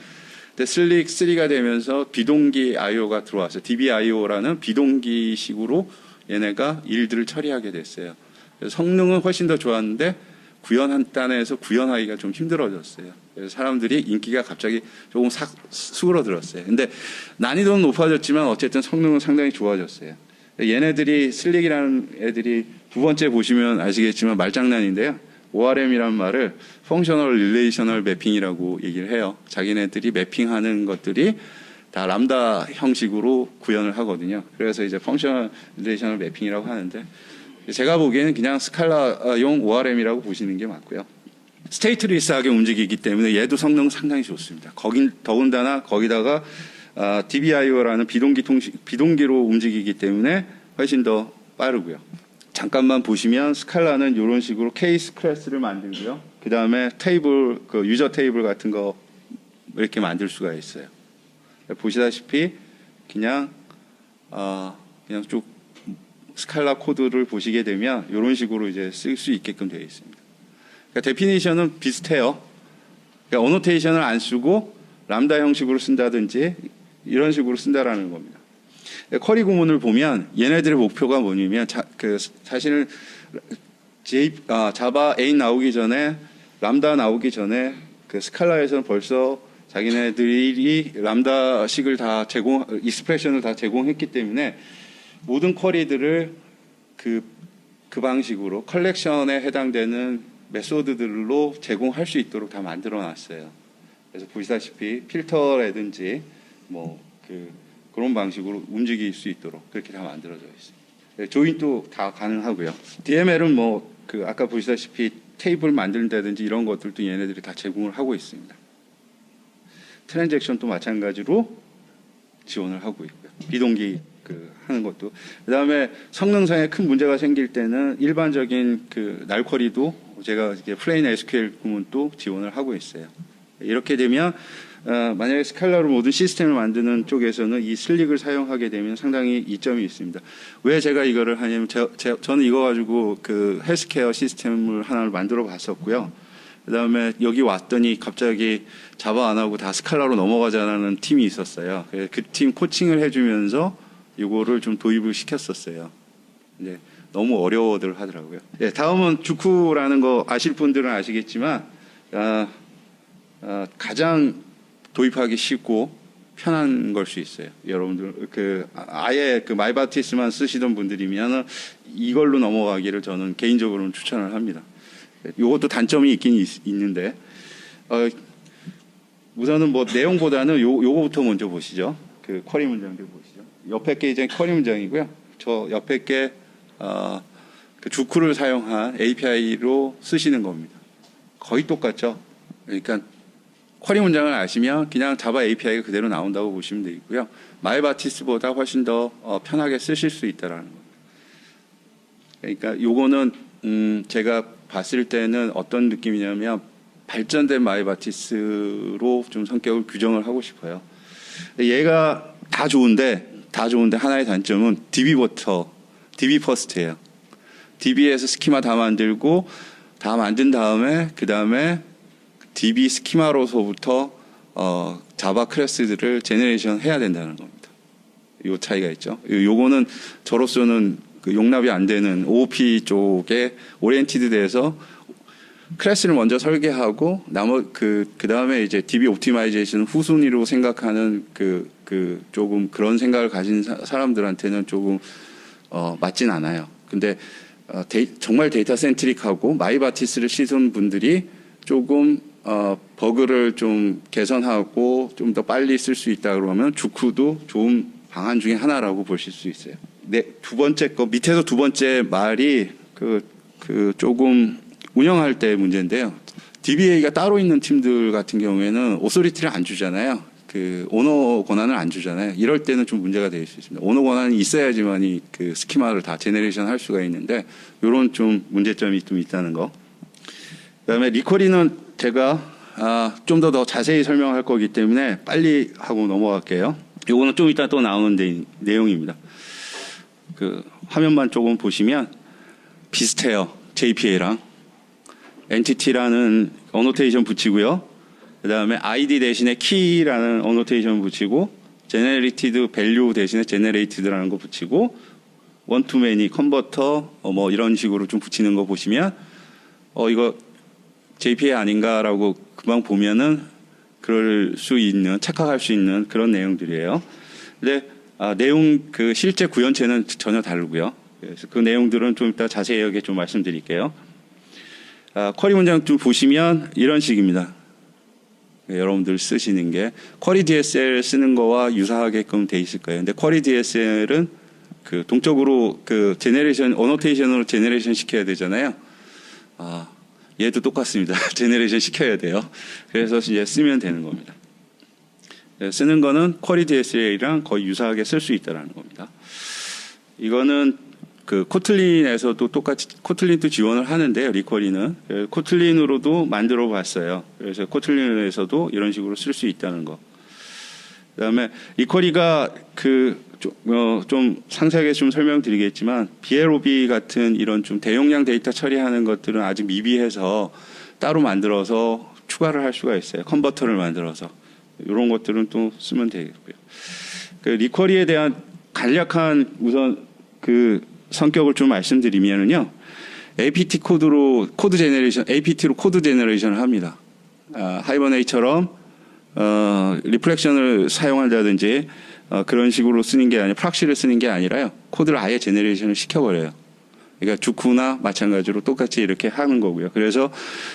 근데 슬릭 3가 되면서 비동기 IO가 들어왔어요. DBIO라는 비동기식으로 얘네가 일들을 처리하게 됐어요. 그래서 성능은 훨씬 더 좋았는데 구현한 단에서 구현하기가 좀 힘들어졌어요. 그래서 사람들이 인기가 갑자기 조금 수그러들었어요. 근데 난이도는 높아졌지만 어쨌든 성능은 상당히 좋아졌어요. 얘네들이 슬릭이라는 애들이 2번째 보시면 아시겠지만 말장난인데요. ORM이라는 말을 펑셔널 릴레이셔널 매핑이라고 얘기를 해요. 자기네들이 매핑하는 것들이 다 람다 형식으로 구현을 하거든요. 그래서 이제 펑셔널 릴레이셔널 매핑이라고 하는데 제가 보기에는 그냥 스칼라용 ORM이라고 보시는 게 맞고요. 스테이트리스하게 움직이기 때문에 얘도 성능 상당히 좋습니다. 더군다나 거기다가 DBIO라는 비동기로 움직이기 때문에 훨씬 더 빠르고요. 잠깐만 보시면 스칼라는 이런 식으로 케이스 클래스를 만들고요. 그 다음에 테이블, 유저 테이블 같은 거 이렇게 만들 수가 있어요. 보시다시피 그냥 쭉 스칼라 코드를 보시게 되면 이런 식으로 이제 쓸 수 있게끔 되어 있습니다. 그러니까 데피니션은 비슷해요. 그러니까 어노테이션을 안 쓰고 람다 형식으로 쓴다든지 이런 식으로 쓴다라는 겁니다. 쿼리 구문을 보면 얘네들의 목표가 뭐냐면 사실은 자바 8 나오기 전에 람다 나오기 전에 그 스칼라에서는 벌써 자기네들이 람다식을 다 익스프레션을 다 제공했기 때문에 모든 쿼리들을 그 방식으로 컬렉션에 해당되는 메소드들로 제공할 수 있도록 다 만들어 놨어요. 그래서 보시다시피 필터라든지 그런 방식으로 움직일 수 있도록 그렇게 다 만들어져 있습니다. 조인도 다 가능하고요. DML은 아까 보시다시피 테이블 만든다든지 이런 것들도 얘네들이 다 제공을 하고 있습니다. 트랜잭션도 마찬가지로 지원을 하고 있고요. 비동기 하는 것도. 그다음에 성능상에 큰 문제가 생길 때는 일반적인 날 쿼리도 제가 이제 플레인 SQL 구문도 지원을 하고 있어요. 이렇게 되면 만약에 스칼라로 모든 시스템을 만드는 쪽에서는 이 슬릭을 사용하게 되면 상당히 이점이 있습니다. 왜 제가 이거를 하냐면 저는 이거 가지고 헬스케어 시스템을 하나를 만들어 봤었고요. 그다음에 여기 왔더니 갑자기 자바 안 하고 다 스칼라로 넘어가자는 팀이 있었어요. 그 팀 코칭을 해주면서 이거를 좀 도입을 시켰었어요. 이제 너무 어려워들 하더라고요. 네, 다음은 주쿠라는 거 아실 분들은 아시겠지만 가장 도입하기 쉽고 편한 걸 수 있어요. 여러분들 아예 마이바티스만 쓰시던 분들이면 이걸로 넘어가기를 저는 개인적으로는 추천을 합니다. 이것도 단점이 있긴 있는데 우선은 뭐 내용보다는 요거부터 먼저 보시죠. 그 쿼리 문장들 보시죠. 옆에 게 이제 쿼리 문장이고요. 저 옆에 게 그 주쿠를 사용한 API로 쓰시는 겁니다. 거의 똑같죠. 그러니까 쿼리 문장을 아시면 그냥 자바 API가 그대로 나온다고 보시면 되고요. 마이바티스보다 훨씬 더 편하게 쓰실 수 있다라는 겁니다. 그러니까 요거는 제가 봤을 때는 어떤 느낌이냐면 발전된 마이바티스로 좀 성격을 규정을 하고 싶어요. 얘가 다 좋은데 하나의 단점은 DB 퍼스트예요. DB에서 스키마 다 만들고 다 만든 다음에 그 다음에 DB 스키마로서부터 자바 클래스들을 제너레이션 해야 된다는 겁니다. 요 차이가 있죠. 요거는 저로서는 그 용납이 안 되는 OOP 쪽에 오리엔티드 돼서 클래스를 먼저 설계하고 그 다음에 이제 DB 옵티마이제이션 후순위로 생각하는 조금 그런 생각을 가진 사람들한테는 조금 맞진 않아요. 근데 정말 데이터 센트릭하고 마이바티스를 씻은 분들이 조금 버그를 좀 개선하고 좀 더 빨리 쓸 수 있다 그러면 주쿠도 좋은 방안 중에 하나라고 보실 수 있어요. 네, 두 번째 거 밑에서 두 번째 말이 조금 운영할 때 문제인데요. DBA가 따로 있는 팀들 같은 경우에는 오소리티를 안 주잖아요. 그 오너 권한을 안 주잖아요. 이럴 때는 좀 문제가 될 수 있습니다. 오너 권한이 있어야지만이 그 스키마를 다 제너레이션 할 수가 있는데 이런 좀 문제점이 좀 있다는 거. 그다음에 리쿼리는 제가 좀 더 자세히 설명할 거기 때문에 빨리 하고 넘어갈게요. 이거는 좀 이따 또 나오는 내용입니다. 그 화면만 조금 보시면 비슷해요. JPA랑 엔티티라는 어노테이션 붙이고요. 그 다음에 ID 대신에 key라는 어노테이션 붙이고 generated value 대신에 generated라는 거 붙이고 one to many 컨버터 뭐 이런 식으로 좀 붙이는 거 보시면 이거 JPA 아닌가라고 금방 보면은 그럴 수 있는 착각할 수 있는 그런 내용들이에요. 근데 내용 그 실제 구현체는 전혀 다르고요. 그래서 그 내용들은 좀 이따 자세하게 좀 말씀드릴게요. 쿼리 문장 좀 보시면 이런 식입니다. 여러분들 쓰시는 게 쿼리 DSL 쓰는 거와 유사하게끔 돼 있을 거예요. 근데 쿼리 DSL은 그 동적으로 그 제너레이션 어노테이션으로 제너레이션 시켜야 되잖아요. 얘도 똑같습니다. 제너레이션 시켜야 돼요. 그래서 이제 쓰면 되는 겁니다. 쓰는 거는 쿼리 DSL이랑 거의 유사하게 쓸 수 있다라는 겁니다. 이거는 그 코틀린에서도 똑같이 코틀린도 지원을 하는데요. 리쿼리는 코틀린으로도 만들어 봤어요. 그래서 코틀린에서도 이런 식으로 쓸 수 있다는 거. 그다음에 리쿼리가 좀 상세하게 좀 설명드리겠지만 BLOB 같은 이런 좀 대용량 데이터 처리하는 것들은 아직 미비해서 따로 만들어서 추가를 할 수가 있어요. 컨버터를 만들어서 이런 것들은 또 쓰면 되겠고요. 그 리쿼리에 대한 간략한 우선 그 성격을 좀 말씀드리면은요. APT 코드로 코드 제너레이션, APT로 코드 제너레이션을 합니다. 하이버네이처럼 리플렉션을 사용한다든지 그런 식으로 쓰는 게 아니라 프락시를 쓰는 게 아니라요. 코드를 아예 제너레이션을 시켜버려요. 그러니까 주쿠나 마찬가지로 똑같이 이렇게 하는 거고요. 그래서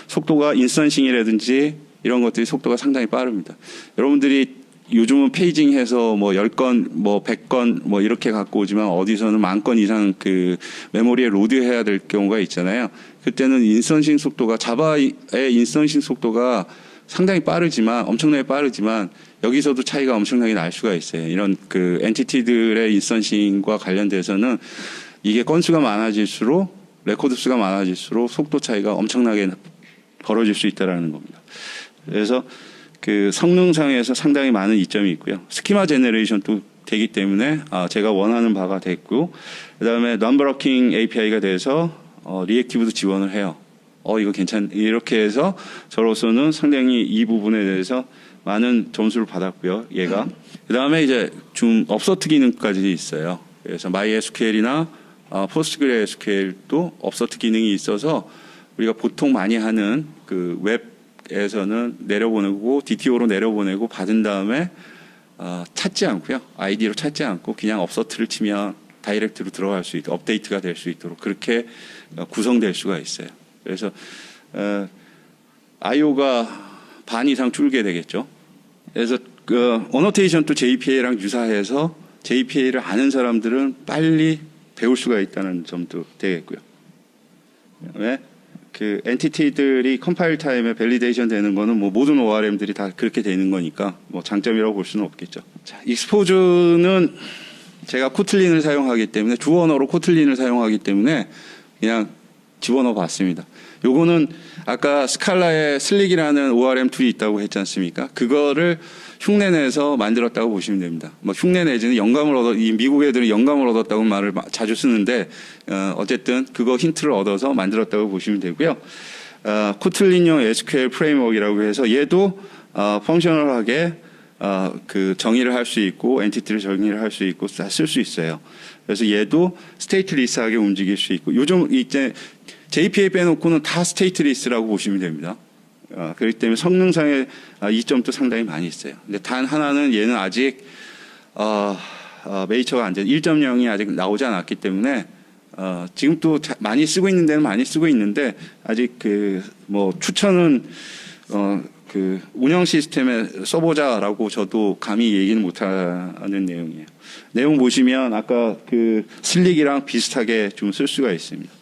속도가 인스턴싱이라든지 이런 것들이 속도가 상당히 빠릅니다. 여러분들이 요즘은 페이징해서 뭐 10건, 뭐 100건 뭐 이렇게 갖고 오지만 어디서는 10,000건 이상 그 메모리에 로드해야 될 경우가 있잖아요. 그때는 인스턴싱 속도가 자바의 인스턴싱 속도가 상당히 빠르지만 엄청나게 빠르지만 여기서도 차이가 엄청나게 날 수가 있어요. 이런 그 엔티티들의 인스턴싱과 관련돼서는 이게 건수가 많아질수록 레코드 수가 많아질수록 속도 차이가 엄청나게 벌어질 수 있다라는 겁니다. 그래서 그 성능상에서 상당히 많은 이점이 있고요. 스키마 제너레이션도 되기 때문에 제가 원하는 바가 됐고 그다음에 넘버러킹 API가 돼서 리액티브도 지원을 해요. 이거 이렇게 해서 저로서는 상당히 이 부분에 대해서 많은 점수를 받았고요. 얘가. 그다음에 이제 좀 업서트 기능까지 있어요. 그래서 MySQL이나 PostgreSQL도 업서트 기능이 있어서 우리가 보통 많이 하는 그 웹에서는 내려보내고 DTO로 내려보내고 받은 다음에 찾지 않고요. 아이디로 찾지 않고 그냥 업서트를 치면 다이렉트로 들어갈 수 있도록 업데이트가 될 수 있도록 그렇게 구성될 수가 있어요. 그래서 IO가 반 이상 줄게 되겠죠. 그래서 어노테이션도 JPA랑 유사해서 JPA를 아는 사람들은 빨리 배울 수가 있다는 점도 되겠고요. 왜? 그 엔티티들이 컴파일 타임에 밸리데이션 되는 거는 뭐 모든 ORM들이 다 그렇게 되는 거니까 뭐 장점이라고 볼 수는 없겠죠. 자, 익스포즈는 제가 코틀린을 사용하기 때문에 주 언어로 코틀린을 사용하기 때문에 그냥 집어넣어 봤습니다. 요거는 아까 스칼라에 슬릭이라는 ORM 툴이 있다고 했지 않습니까? 그거를 흉내내서 만들었다고 보시면 됩니다. 뭐 흉내내지는 이 미국 애들은 영감을 얻었다고 말을 자주 쓰는데 어쨌든 그거 힌트를 얻어서 만들었다고 보시면 되고요. 코틀린용 SQL 프레임워크라고 해서 얘도 펑셔널하게 그 정의를 할 수 있고 엔티티를 정의를 할 수 있고 다 쓸 수 있어요. 그래서 얘도 스테이트리스하게 움직일 수 있고 요즘 이제 JPA 빼놓고는 다 스테이트리스라고 보시면 됩니다. 그렇기 때문에 성능상의 이점도 상당히 많이 있어요. 근데 단 하나는 얘는 아직 메이처가 안 돼 1.0이 아직 나오지 않았기 때문에 지금 또 많이 쓰고 있는 데는 많이 쓰고 있는데 아직 그 뭐 추천은 그 운영 시스템에 써보자라고 저도 감히 얘기는 못하는 내용이에요. 내용 보시면 아까 그 슬릭이랑 비슷하게 좀 쓸 수가 있습니다.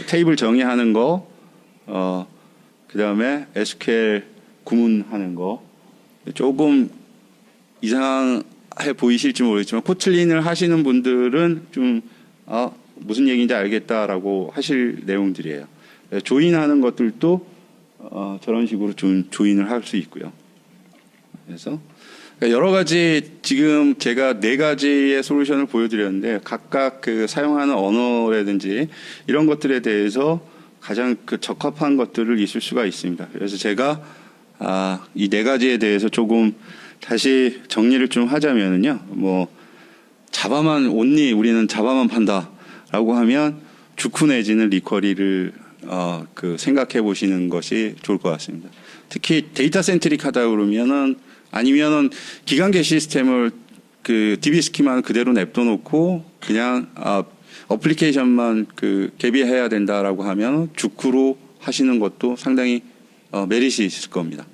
테이블 정의하는 거, 그 다음에 SQL 구문하는 거. 조금 이상해 보이실지 모르겠지만 코틀린을 하시는 분들은 좀 무슨 얘기인지 알겠다라고 하실 내용들이에요. 조인하는 것들도 저런 식으로 조인을 할 수 있고요. 그래서 여러 가지 지금 제가 4가지의 솔루션을 보여드렸는데 각각 그 사용하는 언어라든지 이런 것들에 대해서 가장 그 적합한 것들을 있을 수가 있습니다. 그래서 제가 이 4가지에 대해서 조금 다시 정리를 좀 하자면은요. 뭐 자바만 우리는 자바만 판다라고 하면 주쿠 내지는 리쿼리를 그 생각해 보시는 것이 좋을 것 같습니다. 특히 데이터 센트릭하다 그러면은 아니면은 기간계 시스템을 그 DB 스키만 그대로 냅둬 놓고 그냥 어플리케이션만 그 개비해야 된다라고 하면 주쿠로 하시는 것도 상당히 메리트 있을 겁니다.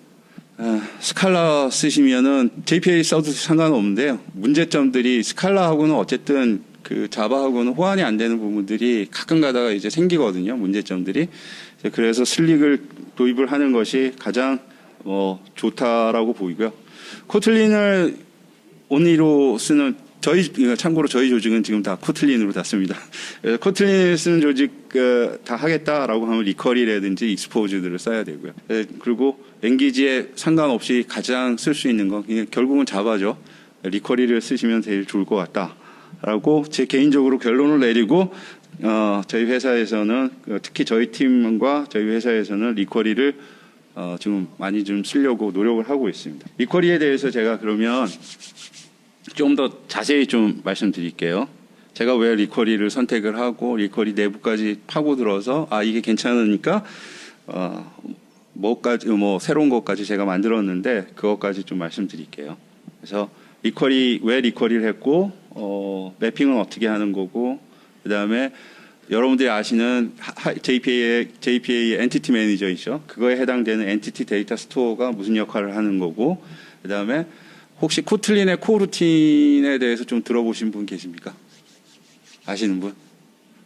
스칼라 쓰시면은 JPA 써도 상관없는데요. 문제점들이 스칼라하고는 어쨌든 그 자바하고는 호환이 안 되는 부분들이 가끔 가다가 이제 생기거든요. 문제점들이. 그래서 슬릭을 도입을 하는 것이 가장 좋다라고 보이고요. 코틀린을 온리로 쓰는 참고로 저희 조직은 지금 다 코틀린으로 다 씁니다. 코틀린을 쓰는 조직 다 하겠다라고 하면 리커리라든지 익스포즈들을 써야 되고요. 그리고 랭귀지에 상관없이 가장 쓸 수 있는 건 그냥 결국은 자바죠. 리커리를 쓰시면 제일 좋을 것 같다라고 제 개인적으로 결론을 내리고 저희 회사에서는 특히 저희 팀과 저희 회사에서는 리커리를 지금 많이 좀 쓰려고 노력을 하고 있습니다. 리쿼리에 대해서 제가 그러면 좀 더 자세히 좀 말씀드릴게요. 제가 왜 리쿼리를 선택을 하고 리쿼리 내부까지 파고들어서 이게 괜찮으니까 새로운 것까지 제가 만들었는데 그것까지 좀 말씀드릴게요. 그래서 왜 리쿼리를 했고 매핑은 어떻게 하는 거고 그다음에 여러분들이 아시는 JPA 엔티티 매니저이죠. 그거에 해당되는 엔티티 데이터 스토어가 무슨 역할을 하는 거고 그다음에 혹시 코틀린의 코루틴에 대해서 좀 들어보신 분 계십니까? 아시는 분?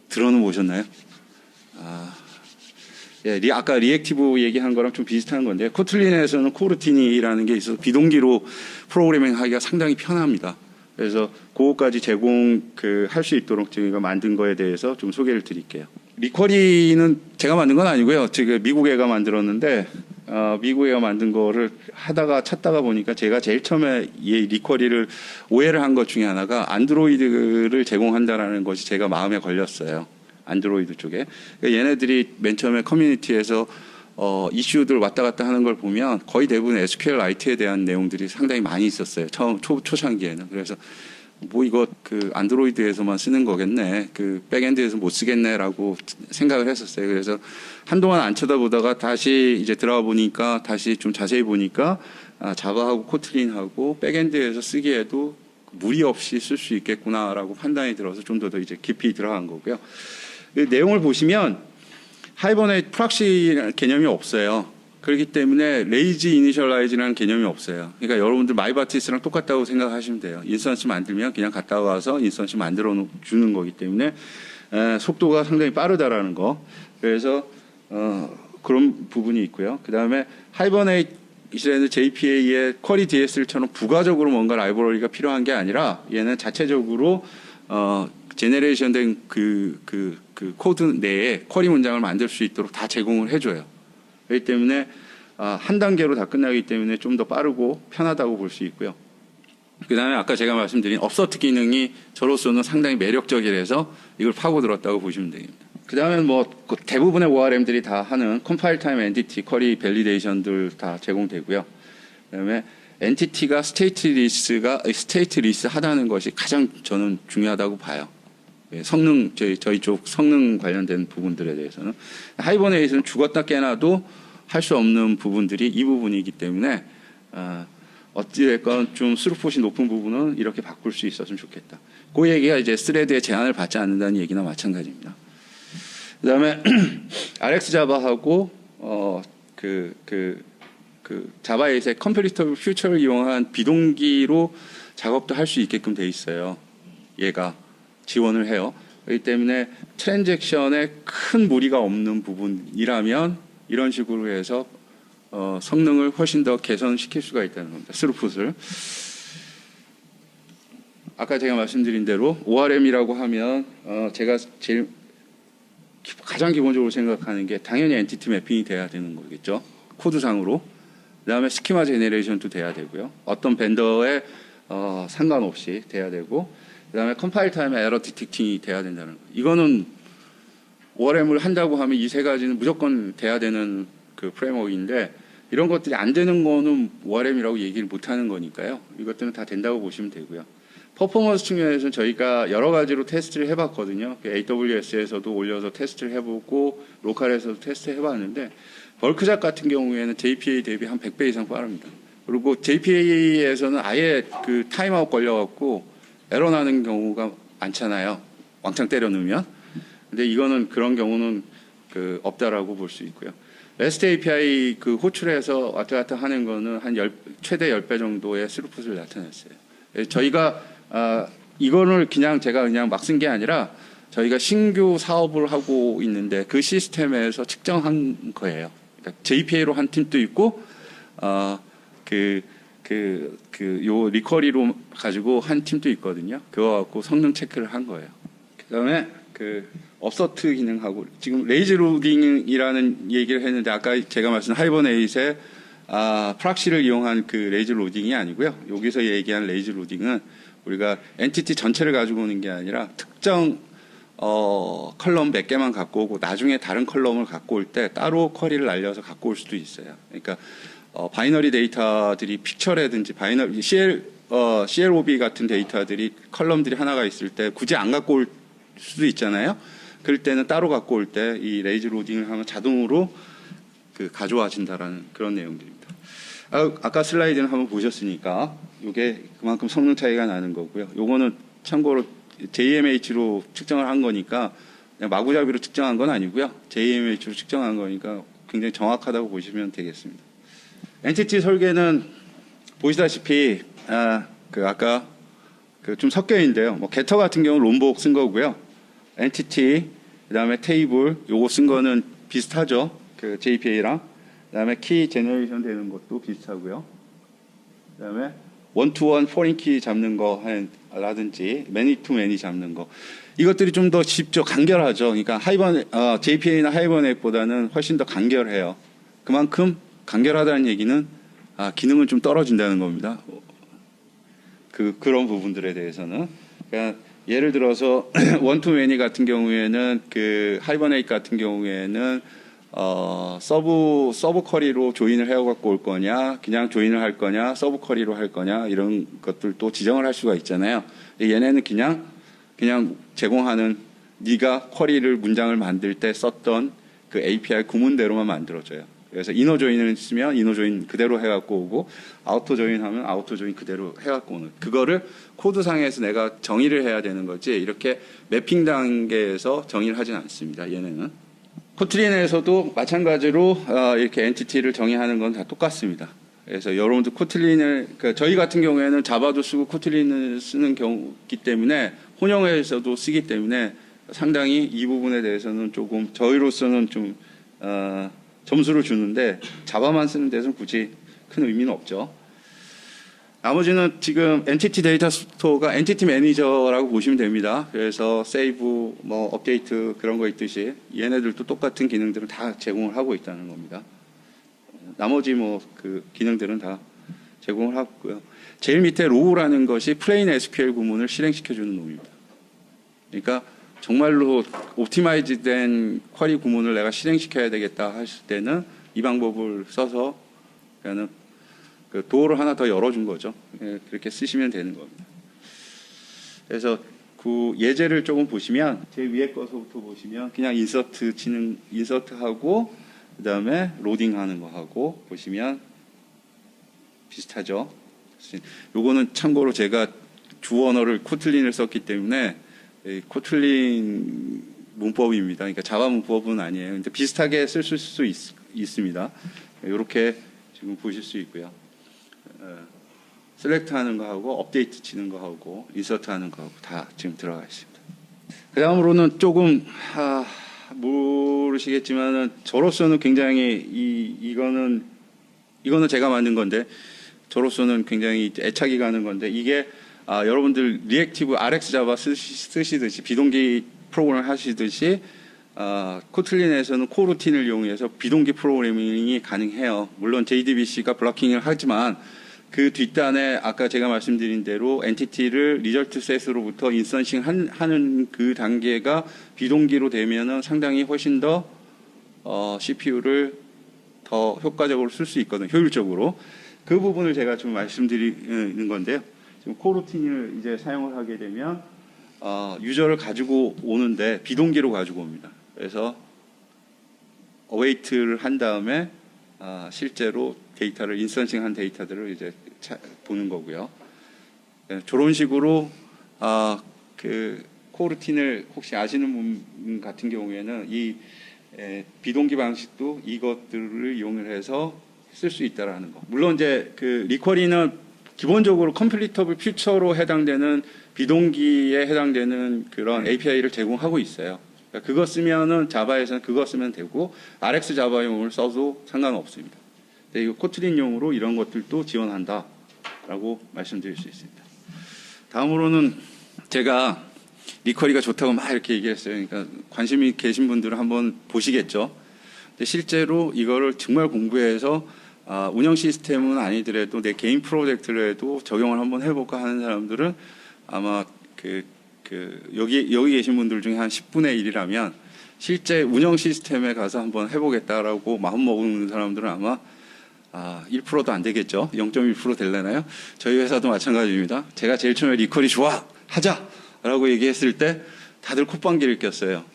들어는 보셨나요? 아까 리액티브 얘기한 거랑 좀 비슷한 건데 코틀린에서는 코루틴이라는 게 있어서 비동기로 프로그래밍 하기가 상당히 편합니다. 그래서 그거까지 할 수 있도록 저희가 만든 거에 대해서 좀 소개를 드릴게요. 리쿼리는 제가 만든 건 아니고요. 지금 미국 애가 만들었는데 미국 애가 만든 거를 찾다가 보니까 제가 제일 처음에 이 리쿼리를 오해를 한 것 중에 하나가 안드로이드를 제공한다라는 것이 제가 마음에 걸렸어요. 안드로이드 쪽에. 그러니까 얘네들이 맨 처음에 커뮤니티에서 이슈들 왔다 갔다 하는 걸 보면 거의 대부분 SQLite에 대한 내용들이 상당히 많이 있었어요. 처음 초창기에는. 그래서 뭐 이거 그 안드로이드에서만 쓰는 거겠네, 그 백엔드에서 못 쓰겠네라고 생각을 했었어요. 그래서 한동안 안 쳐다보다가 다시 이제 들어가 보니까, 다시 좀 자세히 보니까 자바하고 코틀린하고 백엔드에서 쓰기에도 무리 없이 쓸 수 있겠구나라고 판단이 들어서 좀 더 이제 깊이 들어간 거고요. 내용을 보시면 하이버네이트 프락시 개념이 없어요. 그렇기 때문에 레이지 이니셜라이즈라는 개념이 없어요. 그러니까 여러분들 마이바티스랑 똑같다고 생각하시면 돼요. 인스턴스 만들면 그냥 갔다 와서 인스턴스 만들어 주는 거기 때문에 속도가 상당히 빠르다라는 거. 그래서 그런 부분이 있고요. 그 다음에 하이버네이트에는 JPA의 쿼리 DSL처럼 부가적으로 뭔가 라이브러리가 필요한 게 아니라 얘는 자체적으로 제네레이션 된 그 코드 내에 쿼리 문장을 만들 수 있도록 다 제공을 해줘요. 그렇기 때문에 한 단계로 다 끝나기 때문에 좀 더 빠르고 편하다고 볼 수 있고요. 그 다음에 아까 제가 말씀드린 업서트 기능이 저로서는 상당히 매력적이라서 이걸 파고들었다고 보시면 됩니다. 그 다음에 뭐 대부분의 ORM들이 다 하는 컴파일 타임 엔티티 쿼리 밸리데이션들 다 제공되고요. 그 다음에 엔티티가 스테이트리스 하다는 것이 가장 저는 중요하다고 봐요. 성능, 저희 쪽 성능 관련된 부분들에 대해서는. 하이버네이트는 죽었다 깨나도 할 수 없는 부분들이 이 부분이기 때문에 어찌됐건 좀 스루풋이 높은 부분은 이렇게 바꿀 수 있었으면 좋겠다. 그 얘기가 이제 스레드의 제한을 받지 않는다는 얘기나 마찬가지입니다. 그 다음에 RX 자바하고 자바8의 컴퓨터 퓨처를 이용한 비동기로 작업도 할 수 있게끔 돼 있어요. 얘가 지원을 해요. 그렇기 때문에 트랜잭션에 큰 무리가 없는 부분이라면 이런 식으로 해서 성능을 훨씬 더 개선시킬 수가 있다는 겁니다. 스루풋을. 아까 제가 말씀드린 대로 ORM이라고 하면 제가 가장 기본적으로 생각하는 게 당연히 엔티티 매핑이 돼야 되는 거겠죠. 코드상으로. 그다음에 스키마 제네레이션도 돼야 되고요. 어떤 벤더에 상관없이 돼야 되고, 그다음에 컴파일 타임 에러 디텍팅이 돼야 된다는 거. 이거는 ORM을 한다고 하면 이 세 가지는 무조건 돼야 되는 그 프레임워크인데, 이런 것들이 안 되는 거는 ORM이라고 얘기를 못 하는 거니까요. 이것들은 다 된다고 보시면 되고요. 퍼포먼스 측면에서는 저희가 여러 가지로 테스트를 해봤거든요. AWS에서도 올려서 테스트를 해보고 로컬에서도 테스트 해봤는데, 벌크작 같은 경우에는 JPA 대비 한 100배 이상 빠릅니다. 그리고 JPA에서는 아예 그 타임아웃 걸려갖고 에러 나는 경우가 많잖아요. 왕창 때려 넣으면. 근데 이거는 그런 경우는 없다라고 볼 수 있고요. REST API 호출해서 왔다 갔다 하는 거는 한 최대 10배 정도의 스루풋을 나타냈어요. 저희가 이거를 제가 그냥 막 쓴 게 아니라 저희가 신규 사업을 하고 있는데 그 시스템에서 측정한 거예요. 그러니까 JPA로 한 팀도 있고 요 리커리로 가지고 한 팀도 있거든요. 그거 갖고 성능 체크를 한 거예요. 그다음에 업서트 기능하고 지금 레이지 로딩이라는 얘기를 했는데, 아까 제가 말씀드린 하이버네이트의 프락시를 이용한 그 레이지 로딩이 아니고요. 여기서 얘기한 레이지 로딩은 우리가 엔티티 전체를 가지고 오는 게 아니라 특정 컬럼 몇 개만 갖고 오고 나중에 다른 컬럼을 갖고 올 때 따로 쿼리를 날려서 갖고 올 수도 있어요. 그러니까 바이너리 데이터들이 픽처라든지 CLOB 같은 데이터들이 컬럼들이 하나가 있을 때 굳이 안 갖고 올 수도 있잖아요. 그럴 때는 따로 갖고 올 때 이 레이지 로딩을 하면 자동으로 가져와진다라는 그런 내용들입니다. 아까 슬라이드는 한번 보셨으니까 이게 그만큼 성능 차이가 나는 거고요. 요거는 참고로 JMH로 측정을 한 거니까 그냥 마구잡이로 측정한 건 아니고요. JMH로 측정한 거니까 굉장히 정확하다고 보시면 되겠습니다. 엔티티 설계는 보시다시피 아까 좀 섞여 있는데요. 뭐 게터 같은 경우는 롬복 쓴 거고요. 엔티티, 그다음에 테이블 요거 쓴 거는 비슷하죠. JPA랑. 그다음에 키 제너레이션 되는 것도 비슷하고요. 그다음에 원투원 포린 키 잡는 거 라든지 매니 투 매니 잡는 거, 이것들이 좀 더 쉽죠. 간결하죠. 그러니까 JPA나 하이버넷보다는 훨씬 더 간결해요. 그만큼 간결하다는 얘기는 기능은 좀 떨어진다는 겁니다. 그런 부분들에 대해서는. 그러니까 예를 들어서 원투매니 같은 경우에는 그 하이버네이트 같은 경우에는 서브 쿼리로 조인을 해갖고 올 거냐, 그냥 조인을 할 거냐, 서브 쿼리로 할 거냐 이런 것들도 지정을 할 수가 있잖아요. 얘네는 그냥 제공하는 네가 쿼리를 문장을 만들 때 썼던 그 API 구문대로만 만들어줘요. 그래서 이너 조인을 쓰면 이너 조인 그대로 해갖고 오고 아우터 조인 하면 아우터 조인 그대로 해갖고 오는 그거를 코드상에서 내가 정의를 해야 되는 거지 이렇게 매핑 단계에서 정의를 하진 않습니다. 얘네는 코틀린에서도 마찬가지로 이렇게 엔티티를 정의하는 건 다 똑같습니다. 그래서 여러분들 코틀린을 그러니까 저희 같은 경우에는 자바도 쓰고 코틀린을 쓰는 경우기 때문에 혼용해서도 쓰기 때문에 상당히 이 부분에 대해서는 조금 저희로서는 좀 점수를 주는데 자바만 쓰는 데서는 굳이 큰 의미는 없죠. 나머지는 지금 엔티티 데이터 스토어가 엔티티 매니저라고 보시면 됩니다. 그래서 세이브, 뭐 업데이트 그런 거 있듯이 얘네들도 똑같은 기능들을 다 제공을 하고 있다는 겁니다. 나머지 뭐 그 기능들은 다 제공을 하고요. 제일 밑에 로우라는 것이 플레인 SQL 구문을 실행시켜주는 놈입니다. 그러니까 정말로 옵티마이즈된 쿼리 구문을 내가 실행시켜야 되겠다 하실 때는 이 방법을 써서 그러니까는 그 도어를 하나 더 열어준 거죠. 예, 그렇게 쓰시면 되는 겁니다. 그래서 그 예제를 조금 보시면 제 위에 거서부터 보시면 그냥 인서트하고 그다음에 로딩하는 거 하고 보시면 비슷하죠. 요거는 참고로 제가 주 언어를 코틀린을 썼기 때문에 코틀린 문법입니다. 그러니까 자바 문법은 아니에요. 근데 비슷하게 쓸 수 있습니다. 이렇게 지금 보실 수 있고요. 셀렉트 하는 거 하고 업데이트 치는 거 하고 인서트 하는 거 하고 다 지금 들어가 있습니다. 그 다음으로는 조금 모르시겠지만은 저로서는 굉장히 이거는 제가 만든 건데 저로서는 굉장히 애착이 가는 건데 이게 여러분들 리액티브 RX 자바 쓰시듯이 비동기 프로그램 하시듯이 코틀린에서는 코루틴을 이용해서 비동기 프로그래밍이 가능해요. 물론 JDBC가 블로킹을 하지만 그 뒷단에 아까 제가 말씀드린 대로 엔티티를 리절트 셋으로부터 인스턴싱 하는 그 단계가 비동기로 되면은 상당히 훨씬 더 CPU를 더 효과적으로 쓸 수 있거든요. 효율적으로. 그 부분을 제가 좀 말씀드리는 건데요. 지금 코루틴을 이제 사용을 하게 되면 유저를 가지고 오는데 비동기로 가지고 옵니다. 그래서 어웨이트를 한 다음에 실제로 데이터를 인스턴싱한 데이터들을 이제 보는 거고요. 저런 식으로 그 코루틴을 혹시 아시는 분 같은 경우에는 이 비동기 방식도 이것들을 이용을 해서 쓸 수 있다라는 거. 물론 이제 그 리쿼리는 기본적으로 컴플리터블 퓨처로 해당되는 비동기에 해당되는 그런 API를 제공하고 있어요. 그러니까 그거 쓰면은 자바에서는 그거 쓰면 되고 RX 자바용을 써도 상관없습니다. 근데 이거 코틀린용으로 이런 것들도 지원한다라고 말씀드릴 수 있습니다. 다음으로는 제가 리쿼리가 좋다고 막 이렇게 얘기했어요. 그러니까 관심이 계신 분들은 한번 보시겠죠. 근데 실제로 이거를 정말 공부해서 운영 시스템은 아니더라도 내 개인 프로젝트를 해도 적용을 한번 해볼까 하는 사람들은 아마 여기 계신 분들 중에 한 10분의 1이라면 실제 운영 시스템에 가서 한번 해보겠다라고 마음 먹는 사람들은 아마 1%도 안 되겠죠. 0.1% 될려나요? 저희 회사도 마찬가지입니다. 제가 제일 처음에 리쿼리 좋아 하자라고 얘기했을 때 다들 콧방귀를 꼈어요.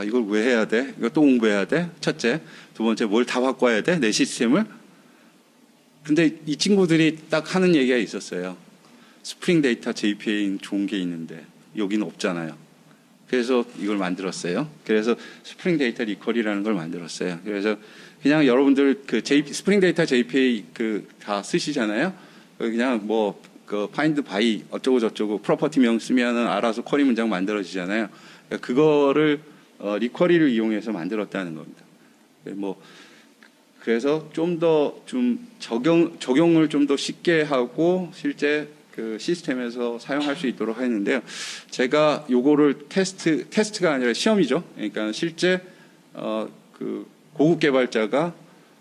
이걸 왜 해야 돼? 이거 또 공부해야 돼? 첫째. 두 번째, 뭘 다 바꿔야 돼? 내 시스템을? 근데 이 친구들이 딱 하는 얘기가 있었어요. 스프링 데이터 JPA는 좋은 게 있는데 여기는 없잖아요. 그래서 이걸 만들었어요. 그래서 스프링 데이터 리쿼리라는 걸 만들었어요. 그래서 그냥 여러분들 스프링 데이터 JPA 다 쓰시잖아요. 그냥 find by 어쩌고 저쩌고 프로퍼티명 쓰면은 알아서 쿼리 문장 만들어지잖아요. 그러니까 그거를 리쿼리를 이용해서 만들었다는 겁니다. 그래서 좀 더 적용을 좀 더 쉽게 하고 실제 그 시스템에서 사용할 수 있도록 했는데요. 제가 요거를 테스트가 아니라 시험이죠. 그러니까 실제 그 고급 개발자가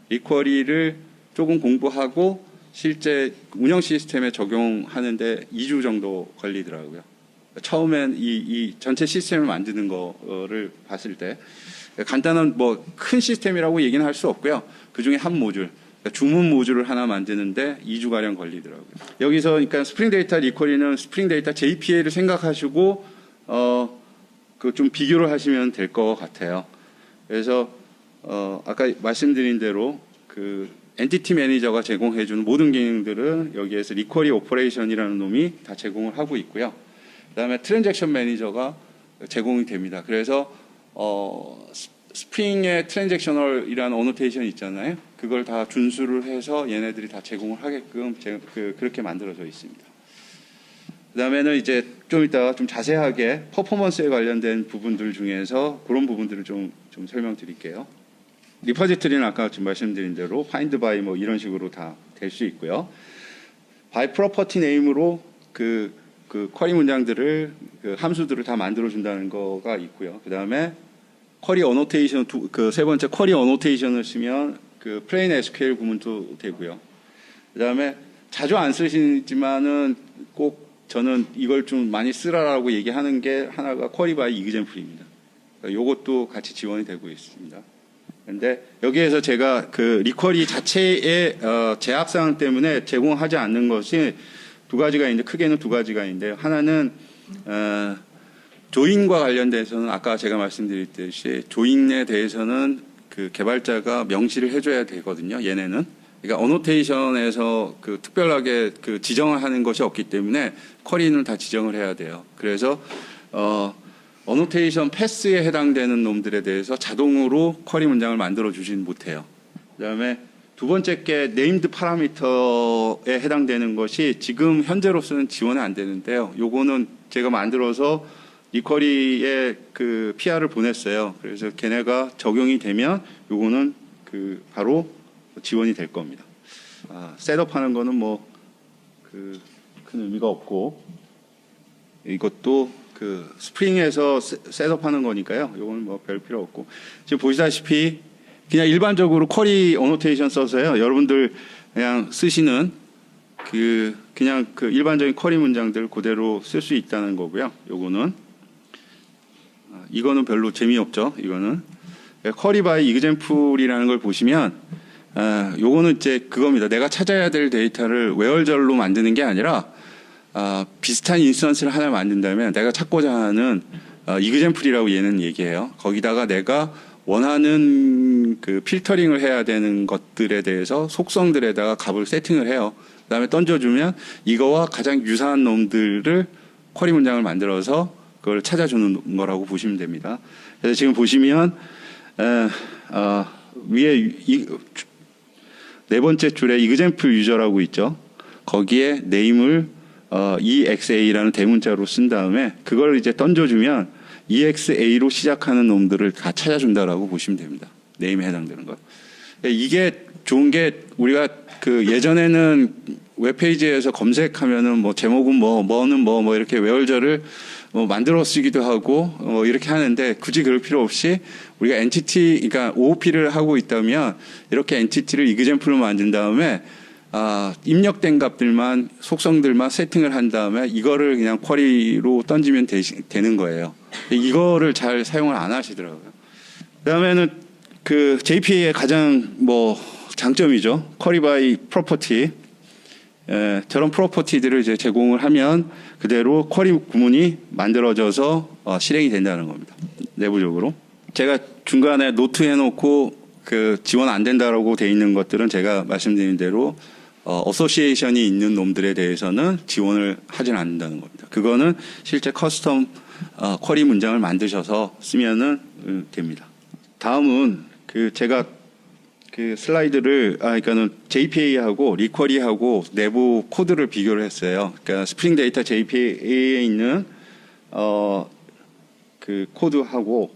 리쿼리를 조금 공부하고 실제 운영 시스템에 적용하는데 2주 정도 걸리더라고요. 처음엔 이 전체 시스템을 만드는 거를 봤을 때 간단한 뭐 큰 시스템이라고 얘기는 할 수 없고요. 그 중에 한 모듈, 그러니까 주문 모듈을 하나 만드는데 2주 가량 걸리더라고요. 여기서 그러니까 스프링 데이터 리쿼리는 스프링 데이터 JPA를 생각하시고 그 좀 비교를 하시면 될 것 같아요. 그래서 아까 말씀드린 대로 그 엔티티 매니저가 제공해주는 모든 기능들은 여기에서 리쿼리 오퍼레이션이라는 놈이 다 제공을 하고 있고요. 그다음에 트랜잭션 매니저가 제공이 됩니다. 그래서 스프링의 트랜잭셔널이라는 어노테이션 있잖아요. 그걸 다 준수를 해서 얘네들이 다 제공을 하게끔 그렇게 만들어져 있습니다. 그다음에는 이제 좀 이따가 좀 자세하게 퍼포먼스에 관련된 부분들 중에서 그런 부분들을 좀 설명드릴게요. 리퍼지터리는 아까 지금 말씀드린 대로 find by 뭐 이런 식으로 다 될 수 있고요. by property name으로 그 쿼리 문장들을 그 함수들을 다 만들어 준다는 거가 있고요. 그다음에 쿼리 어노테이션 그 세 번째 쿼리 어노테이션을 쓰면 그 플레인 SQL 구문도 되고요. 그다음에 자주 안 쓰시지만은 꼭 저는 이걸 좀 많이 쓰라라고 얘기하는 게 하나가 쿼리 바이 이그젬플입니다. 요것도 같이 지원이 되고 있습니다. 그런데 여기에서 제가 그 리쿼리 자체의 제약사항 때문에 제공하지 않는 것이 두 가지가 있는데 크게는 두 가지가 있는데요. 하나는 조인과 관련돼서는 아까 제가 말씀드렸듯이 조인에 대해서는 그 개발자가 명시를 해줘야 되거든요. 얘네는. 그러니까 어노테이션에서 그 특별하게 그 지정을 하는 것이 없기 때문에 쿼리는 다 지정을 해야 돼요. 그래서 어노테이션 패스에 해당되는 놈들에 대해서 자동으로 쿼리 문장을 만들어 주진 못해요. 그다음에 두 번째 게 네임드 파라미터에 해당되는 것이 지금 현재로서는 지원이 안 되는데요. 요거는 제가 만들어서 리쿼리에 그 PR을 보냈어요. 그래서 걔네가 적용이 되면 요거는 그 바로 지원이 될 겁니다. 셋업하는 거는 뭐 그 큰 의미가 없고 이것도 그 스프링에서 셋업하는 거니까요. 요거는 뭐 별 필요 없고 지금 보시다시피 그냥 일반적으로 쿼리 어노테이션 써서요. 여러분들 그냥 쓰시는 그냥 그 일반적인 쿼리 문장들 그대로 쓸 수 있다는 거고요. 요거는 이거는 별로 재미없죠. 이거는 쿼리 바이 이그젬플이라는 걸 보시면 요거는 이제 그겁니다. 내가 찾아야 될 데이터를 외월절로 만드는 게 아니라 비슷한 인스턴스를 하나 만든다면 내가 찾고자 하는 이그젬플이라고 얘는 얘기해요. 거기다가 내가 원하는 그 필터링을 해야 되는 것들에 대해서 속성들에다가 값을 세팅을 해요. 그다음에 던져주면 이거와 가장 유사한 놈들을 쿼리 문장을 만들어서 그걸 찾아주는 거라고 보시면 됩니다. 그래서 지금 보시면 위에 네 번째 줄에 이그젬플 유저라고 있죠. 거기에 네임을 EXA라는 대문자로 쓴 다음에 그걸 이제 던져주면 EXA로 시작하는 놈들을 다 찾아준다라고 보시면 됩니다. 네임에 해당되는 것. 이게 좋은 게 우리가 그 예전에는 웹페이지에서 검색하면은 뭐 제목은 뭐는 뭐 이렇게 외월절을 만들어 쓰기도 하고 이렇게 하는데 굳이 그럴 필요 없이 우리가 엔티티 그러니까 OOP를 하고 있다면 이렇게 엔티티를 이그젬플로 만든 다음에 입력된 값들만 속성들만 세팅을 한 다음에 이거를 그냥 쿼리로 던지면 되는 거예요. 이거를 잘 사용을 안 하시더라고요. 그다음에는 그 JPA의 가장 장점이죠. 쿼리 바이 프로퍼티. 저런 프로퍼티들을 이제 제공을 하면 그대로 쿼리 구문이 만들어져서 실행이 된다는 겁니다. 내부적으로. 제가 중간에 노트 해놓고 그 지원 안 된다라고 돼 있는 것들은 제가 말씀드린 대로 어소시에이션이 있는 놈들에 대해서는 지원을 하진 않는다는 겁니다. 그거는 실제 커스텀 쿼리 문장을 만드셔서 쓰면은 됩니다. 다음은 그 제가 그 슬라이드를 그러니까는 JPA하고 리쿼리하고 내부 코드를 비교를 했어요. 그러니까 스프링 데이터 JPA에 있는 그 코드하고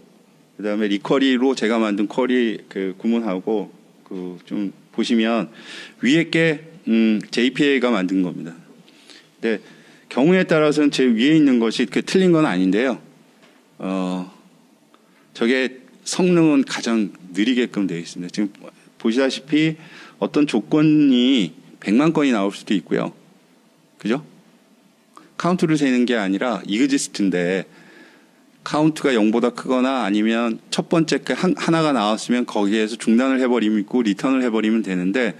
그다음에 리쿼리로 제가 만든 쿼리 그 구문하고 그 좀 보시면 위에 게 JPA가 만든 겁니다. 근데 경우에 따라서는 제 위에 있는 것이 그 틀린 건 아닌데요. 저게 성능은 가장 느리게끔 되어 있습니다. 지금 보시다시피 어떤 조건이 100만 건이 나올 수도 있고요. 그죠? 카운트를 세는 게 아니라 이그지스트인데 카운트가 0보다 크거나 아니면 첫 번째 하나가 나왔으면 거기에서 중단을 해버리고 리턴을 해버리면 되는데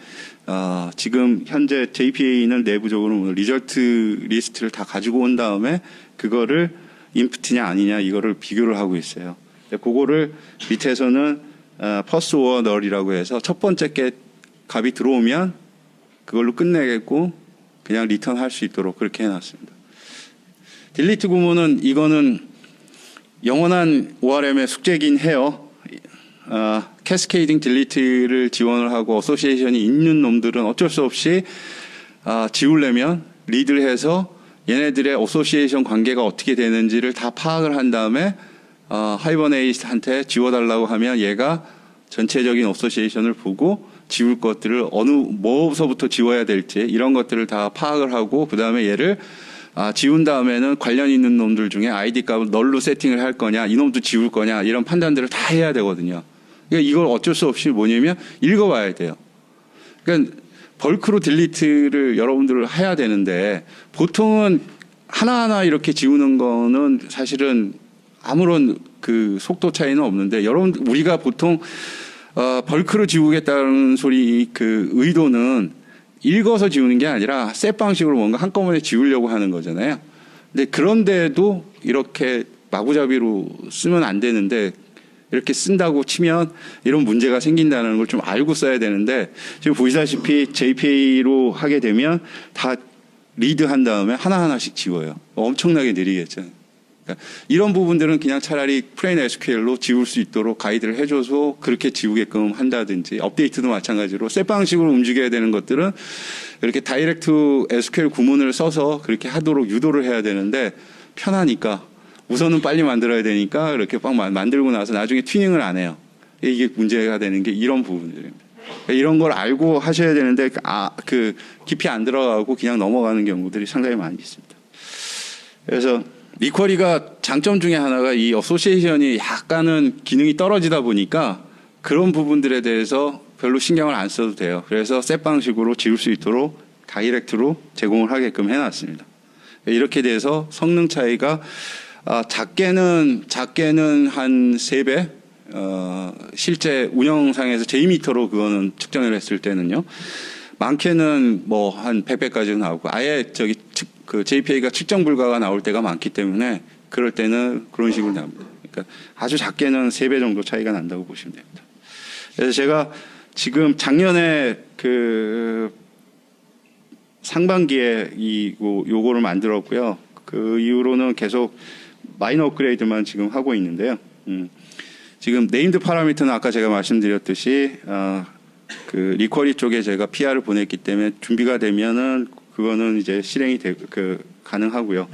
지금 현재 JPA는 내부적으로 리절트 리스트를 다 가지고 온 다음에 그거를 인풋이냐 아니냐 이거를 비교를 하고 있어요. 그거를 밑에서는 퍼스트 오어 널이라고 해서 첫 번째 게 값이 들어오면 그걸로 끝내겠고 그냥 리턴할 수 있도록 그렇게 해놨습니다. 딜리트 구문은 이거는 영원한 ORM의 숙제긴 해요. 캐스케이딩 딜리트를 지원을 하고 어소시에이션이 있는 놈들은 어쩔 수 없이 지우려면 리드를 해서 얘네들의 어소시에이션 관계가 어떻게 되는지를 다 파악을 한 다음에 하이버네이트한테 지워달라고 하면 얘가 전체적인 어소시에이션을 보고 지울 것들을 뭐서부터 지워야 될지 이런 것들을 다 파악을 하고 그 다음에 얘를 지운 다음에는 관련 있는 놈들 중에 아이디 값을 널로 세팅을 할 거냐 이놈도 지울 거냐 이런 판단들을 다 해야 되거든요. 그러니까 이걸 어쩔 수 없이 뭐냐면 읽어봐야 돼요. 그러니까 벌크로 딜리트를 여러분들 해야 되는데 보통은 하나하나 이렇게 지우는 거는 사실은 아무런 그 속도 차이는 없는데 우리가 보통 벌크로 지우겠다는 소리 그 의도는 읽어서 지우는 게 아니라 셋 방식으로 뭔가 한꺼번에 지우려고 하는 거잖아요. 근데 그런데도 이렇게 마구잡이로 쓰면 안 되는데 이렇게 쓴다고 치면 이런 문제가 생긴다는 걸 좀 알고 써야 되는데 지금 보시다시피 JPA로 하게 되면 다 리드한 다음에 하나하나씩 지워요. 엄청나게 느리겠죠. 그러니까 이런 부분들은 그냥 차라리 플레인 SQL로 지울 수 있도록 가이드를 해줘서 그렇게 지우게끔 한다든지 업데이트도 마찬가지로 셋 방식으로 움직여야 되는 것들은 이렇게 다이렉트 SQL 구문을 써서 그렇게 하도록 유도를 해야 되는데 편하니까 우선은 빨리 만들어야 되니까 이렇게 막 만들고 나서 나중에 튜닝을 안 해요. 이게 문제가 되는 게 이런 부분들입니다. 이런 걸 알고 하셔야 되는데 그 깊이 안 들어가고 그냥 넘어가는 경우들이 상당히 많이 있습니다. 그래서 리쿼리가 장점 중에 하나가 이 어소시에이션이 약간은 기능이 떨어지다 보니까 그런 부분들에 대해서 별로 신경을 안 써도 돼요. 그래서 셋 방식으로 지울 수 있도록 다이렉트로 제공을 하게끔 해놨습니다. 이렇게 돼서 성능 차이가 작게는 한 3배, 실제 운영상에서 J미터로 그거는 측정을 했을 때는요. 많게는 뭐 한 100배까지는 나오고 아예 그 JPA가 측정 불가가 나올 때가 많기 때문에 그럴 때는 그런 식으로 나옵니다. 그러니까 아주 작게는 3배 정도 차이가 난다고 보시면 됩니다. 그래서 제가 지금 작년에 그 상반기에 요거를 만들었고요. 그 이후로는 계속 마이너 업그레이드만 지금 하고 있는데요. 지금 네임드 파라미터는 아까 제가 말씀드렸듯이 그 리쿼리 쪽에 제가 PR을 보냈기 때문에 준비가 되면은 그거는 이제 실행이 가능하고요.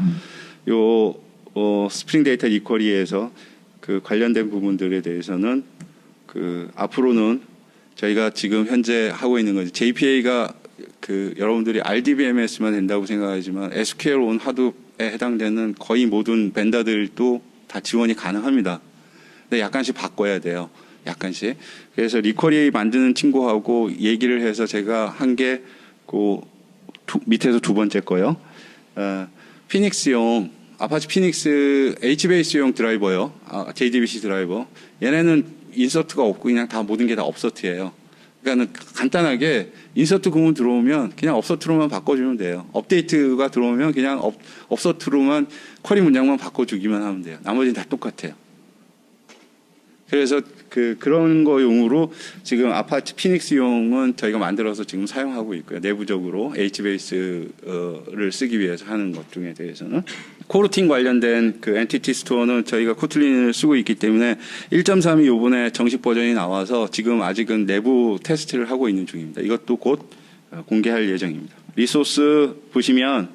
스프링 데이터 리쿼리에서 그 관련된 부분들에 대해서는 그 앞으로는 저희가 지금 현재 하고 있는 거죠. JPA가 그 여러분들이 RDBMS만 된다고 생각하지만 SQL 온 하드에 해당되는 거의 모든 벤더들도 다 지원이 가능합니다. 근데 약간씩 바꿔야 돼요. 약간씩. 그래서 리쿼리 만드는 친구하고 얘기를 해서 제가 한 게 그 밑에서 두 번째 거요. 피닉스용 아파치 피닉스 HBase용 드라이버요. JDBC 드라이버. 얘네는 인서트가 없고 그냥 다 모든 게 다 업서트예요. 그러니까 간단하게 인서트 구문 들어오면 그냥 업서트로만 바꿔주면 돼요. 업데이트가 들어오면 그냥 업서트로만 쿼리 문장만 바꿔주기만 하면 돼요. 나머지는 다 똑같아요. 그래서 그런 거 용으로 지금 아파치 피닉스용은 저희가 만들어서 지금 사용하고 있고요. 내부적으로 HBase를 쓰기 위해서 하는 것 중에 대해서는 코루팅 관련된 그 엔티티 스토어는 저희가 코틀린을 쓰고 있기 때문에 1.3이 이번에 정식 버전이 나와서 지금 아직은 내부 테스트를 하고 있는 중입니다. 이것도 곧 공개할 예정입니다. 리소스 보시면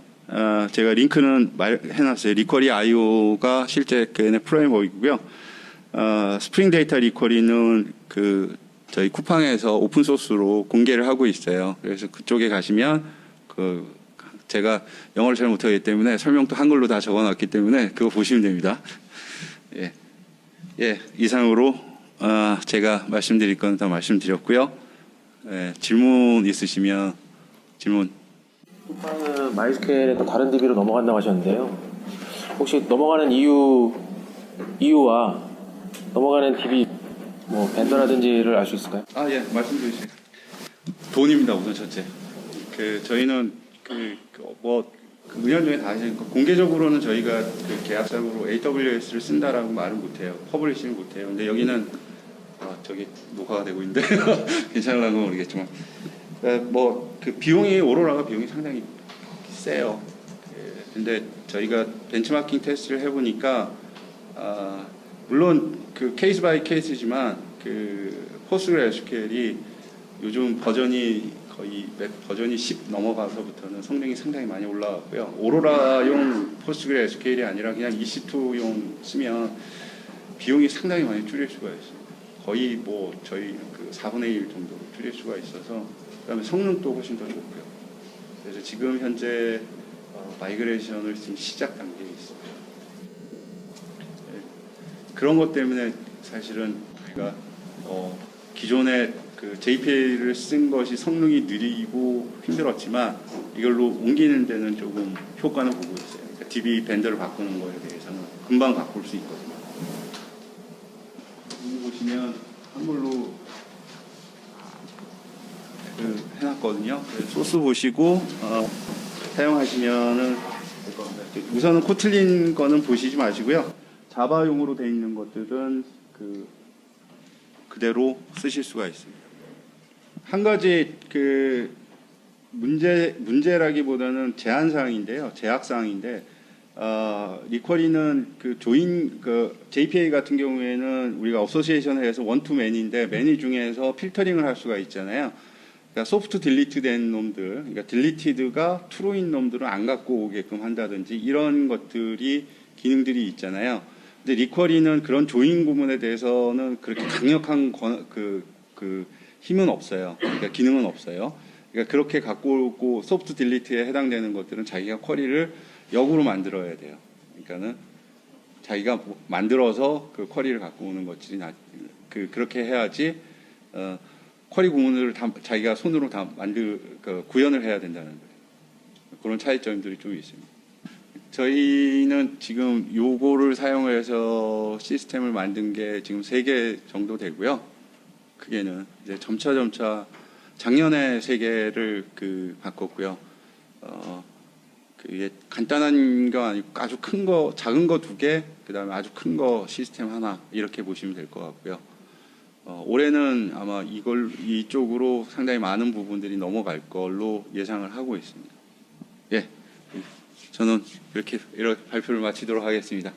제가 링크는 해놨어요. 리쿼리 IO가 실제 걔네 프레임워크이고요. 스프링 데이터 리쿼리는 저희 쿠팡에서 오픈 소스로 공개를 하고 있어요. 그래서 그쪽에 가시면 제가 영어를 잘 못하기 때문에 설명도 한글로 다 적어놨기 때문에 그거 보시면 됩니다. 예, 이상으로 제가 말씀드릴 건 다 말씀드렸고요. 질문 있으시면 질문. 쿠파는 마이스케일에 또 다른 DB로 넘어간다고 하셨는데요. 혹시 넘어가는 이유와 넘어가는 DB 뭐 벤더라든지를 알 수 있을까요? 아, 예, 말씀해 주세요. 돈입니다, 우선 첫째. 저희는 은연중에 다 하시는 거, 공개적으로는 저희가 계약상으로 AWS를 쓴다라고 말은 못해요. 퍼블리싱을 못해요. 근데 여기는 저기 녹화가 되고 있는데 괜찮을라고 모르겠지만, 비용이 오로라가 비용이 상당히 세요. 근데 저희가 벤치마킹 테스트를 해보니까 물론 케이스 바이 케이스지만 PostgreSQL이 요즘 버전이 거의 버전이 10 넘어가서부터는 성능이 상당히 많이 올라왔고요. 오로라용 PostgreSQL이 아니라 그냥 EC2용 쓰면 비용이 상당히 많이 줄일 수가 있습니다. 거의 저희 4분의 1 정도로 줄일 수가 있어서, 그다음에 성능도 훨씬 더 좋고요. 그래서 지금 현재 마이그레이션을 지금 시작 단계에 있습니다. 그런 것 때문에 사실은 우리가 기존에 JPA를 쓴 것이 성능이 느리고 힘들었지만 이걸로 옮기는 데는 조금 효과는 보고 있어요. 그러니까 DB 벤더를 바꾸는 거에 대해서는 금방 바꿀 수 있거든요. 여기 보시면 한글로 해놨거든요. 소스 보시고 사용하시면은 될 것 같아요. 우선은 코틀린 거는 보시지 마시고요. 자바용으로 되어 있는 것들은 그대로 쓰실 수가 있습니다. 한 가지 문제라기보다는 제한 사항인데요, 제약 사항인데, 리쿼리는 JPA 같은 경우에는 우리가 어소시에이션을 해서 원투맨인데 매니 중에서 필터링을 할 수가 있잖아요. 그러니까 소프트 딜리트 된 놈들, 그러니까 딜리티드가 트루인 놈들은 안 갖고 오게끔 한다든지 이런 것들이 기능들이 있잖아요. 근데 리쿼리는 그런 조인 구문에 대해서는 그렇게 강력한 힘은 없어요. 그러니까 기능은 없어요. 그러니까 그렇게 갖고 오고 소프트 딜리트에 해당되는 것들은 자기가 쿼리를 역으로 만들어야 돼요. 그러니까는 자기가 만들어서 쿼리를 갖고 오는 것들이 그렇게 해야지 쿼리 구문을 다 자기가 손으로 다 구현을 해야 된다는 거예요. 그런 차이점들이 좀 있습니다. 저희는 지금 요거를 사용해서 시스템을 만든 게 지금 3개 정도 되고요. 크게는 이제 점차 작년에 3개를 바꿨고요. 그게 간단한 거 아니고 아주 큰 거, 작은 거 2개, 그다음에 아주 큰 거 시스템 하나, 이렇게 보시면 될 것 같고요. 올해는 아마 이쪽으로 상당히 많은 부분들이 넘어갈 걸로 예상을 하고 있습니다. 예, 저는 이렇게 발표를 마치도록 하겠습니다.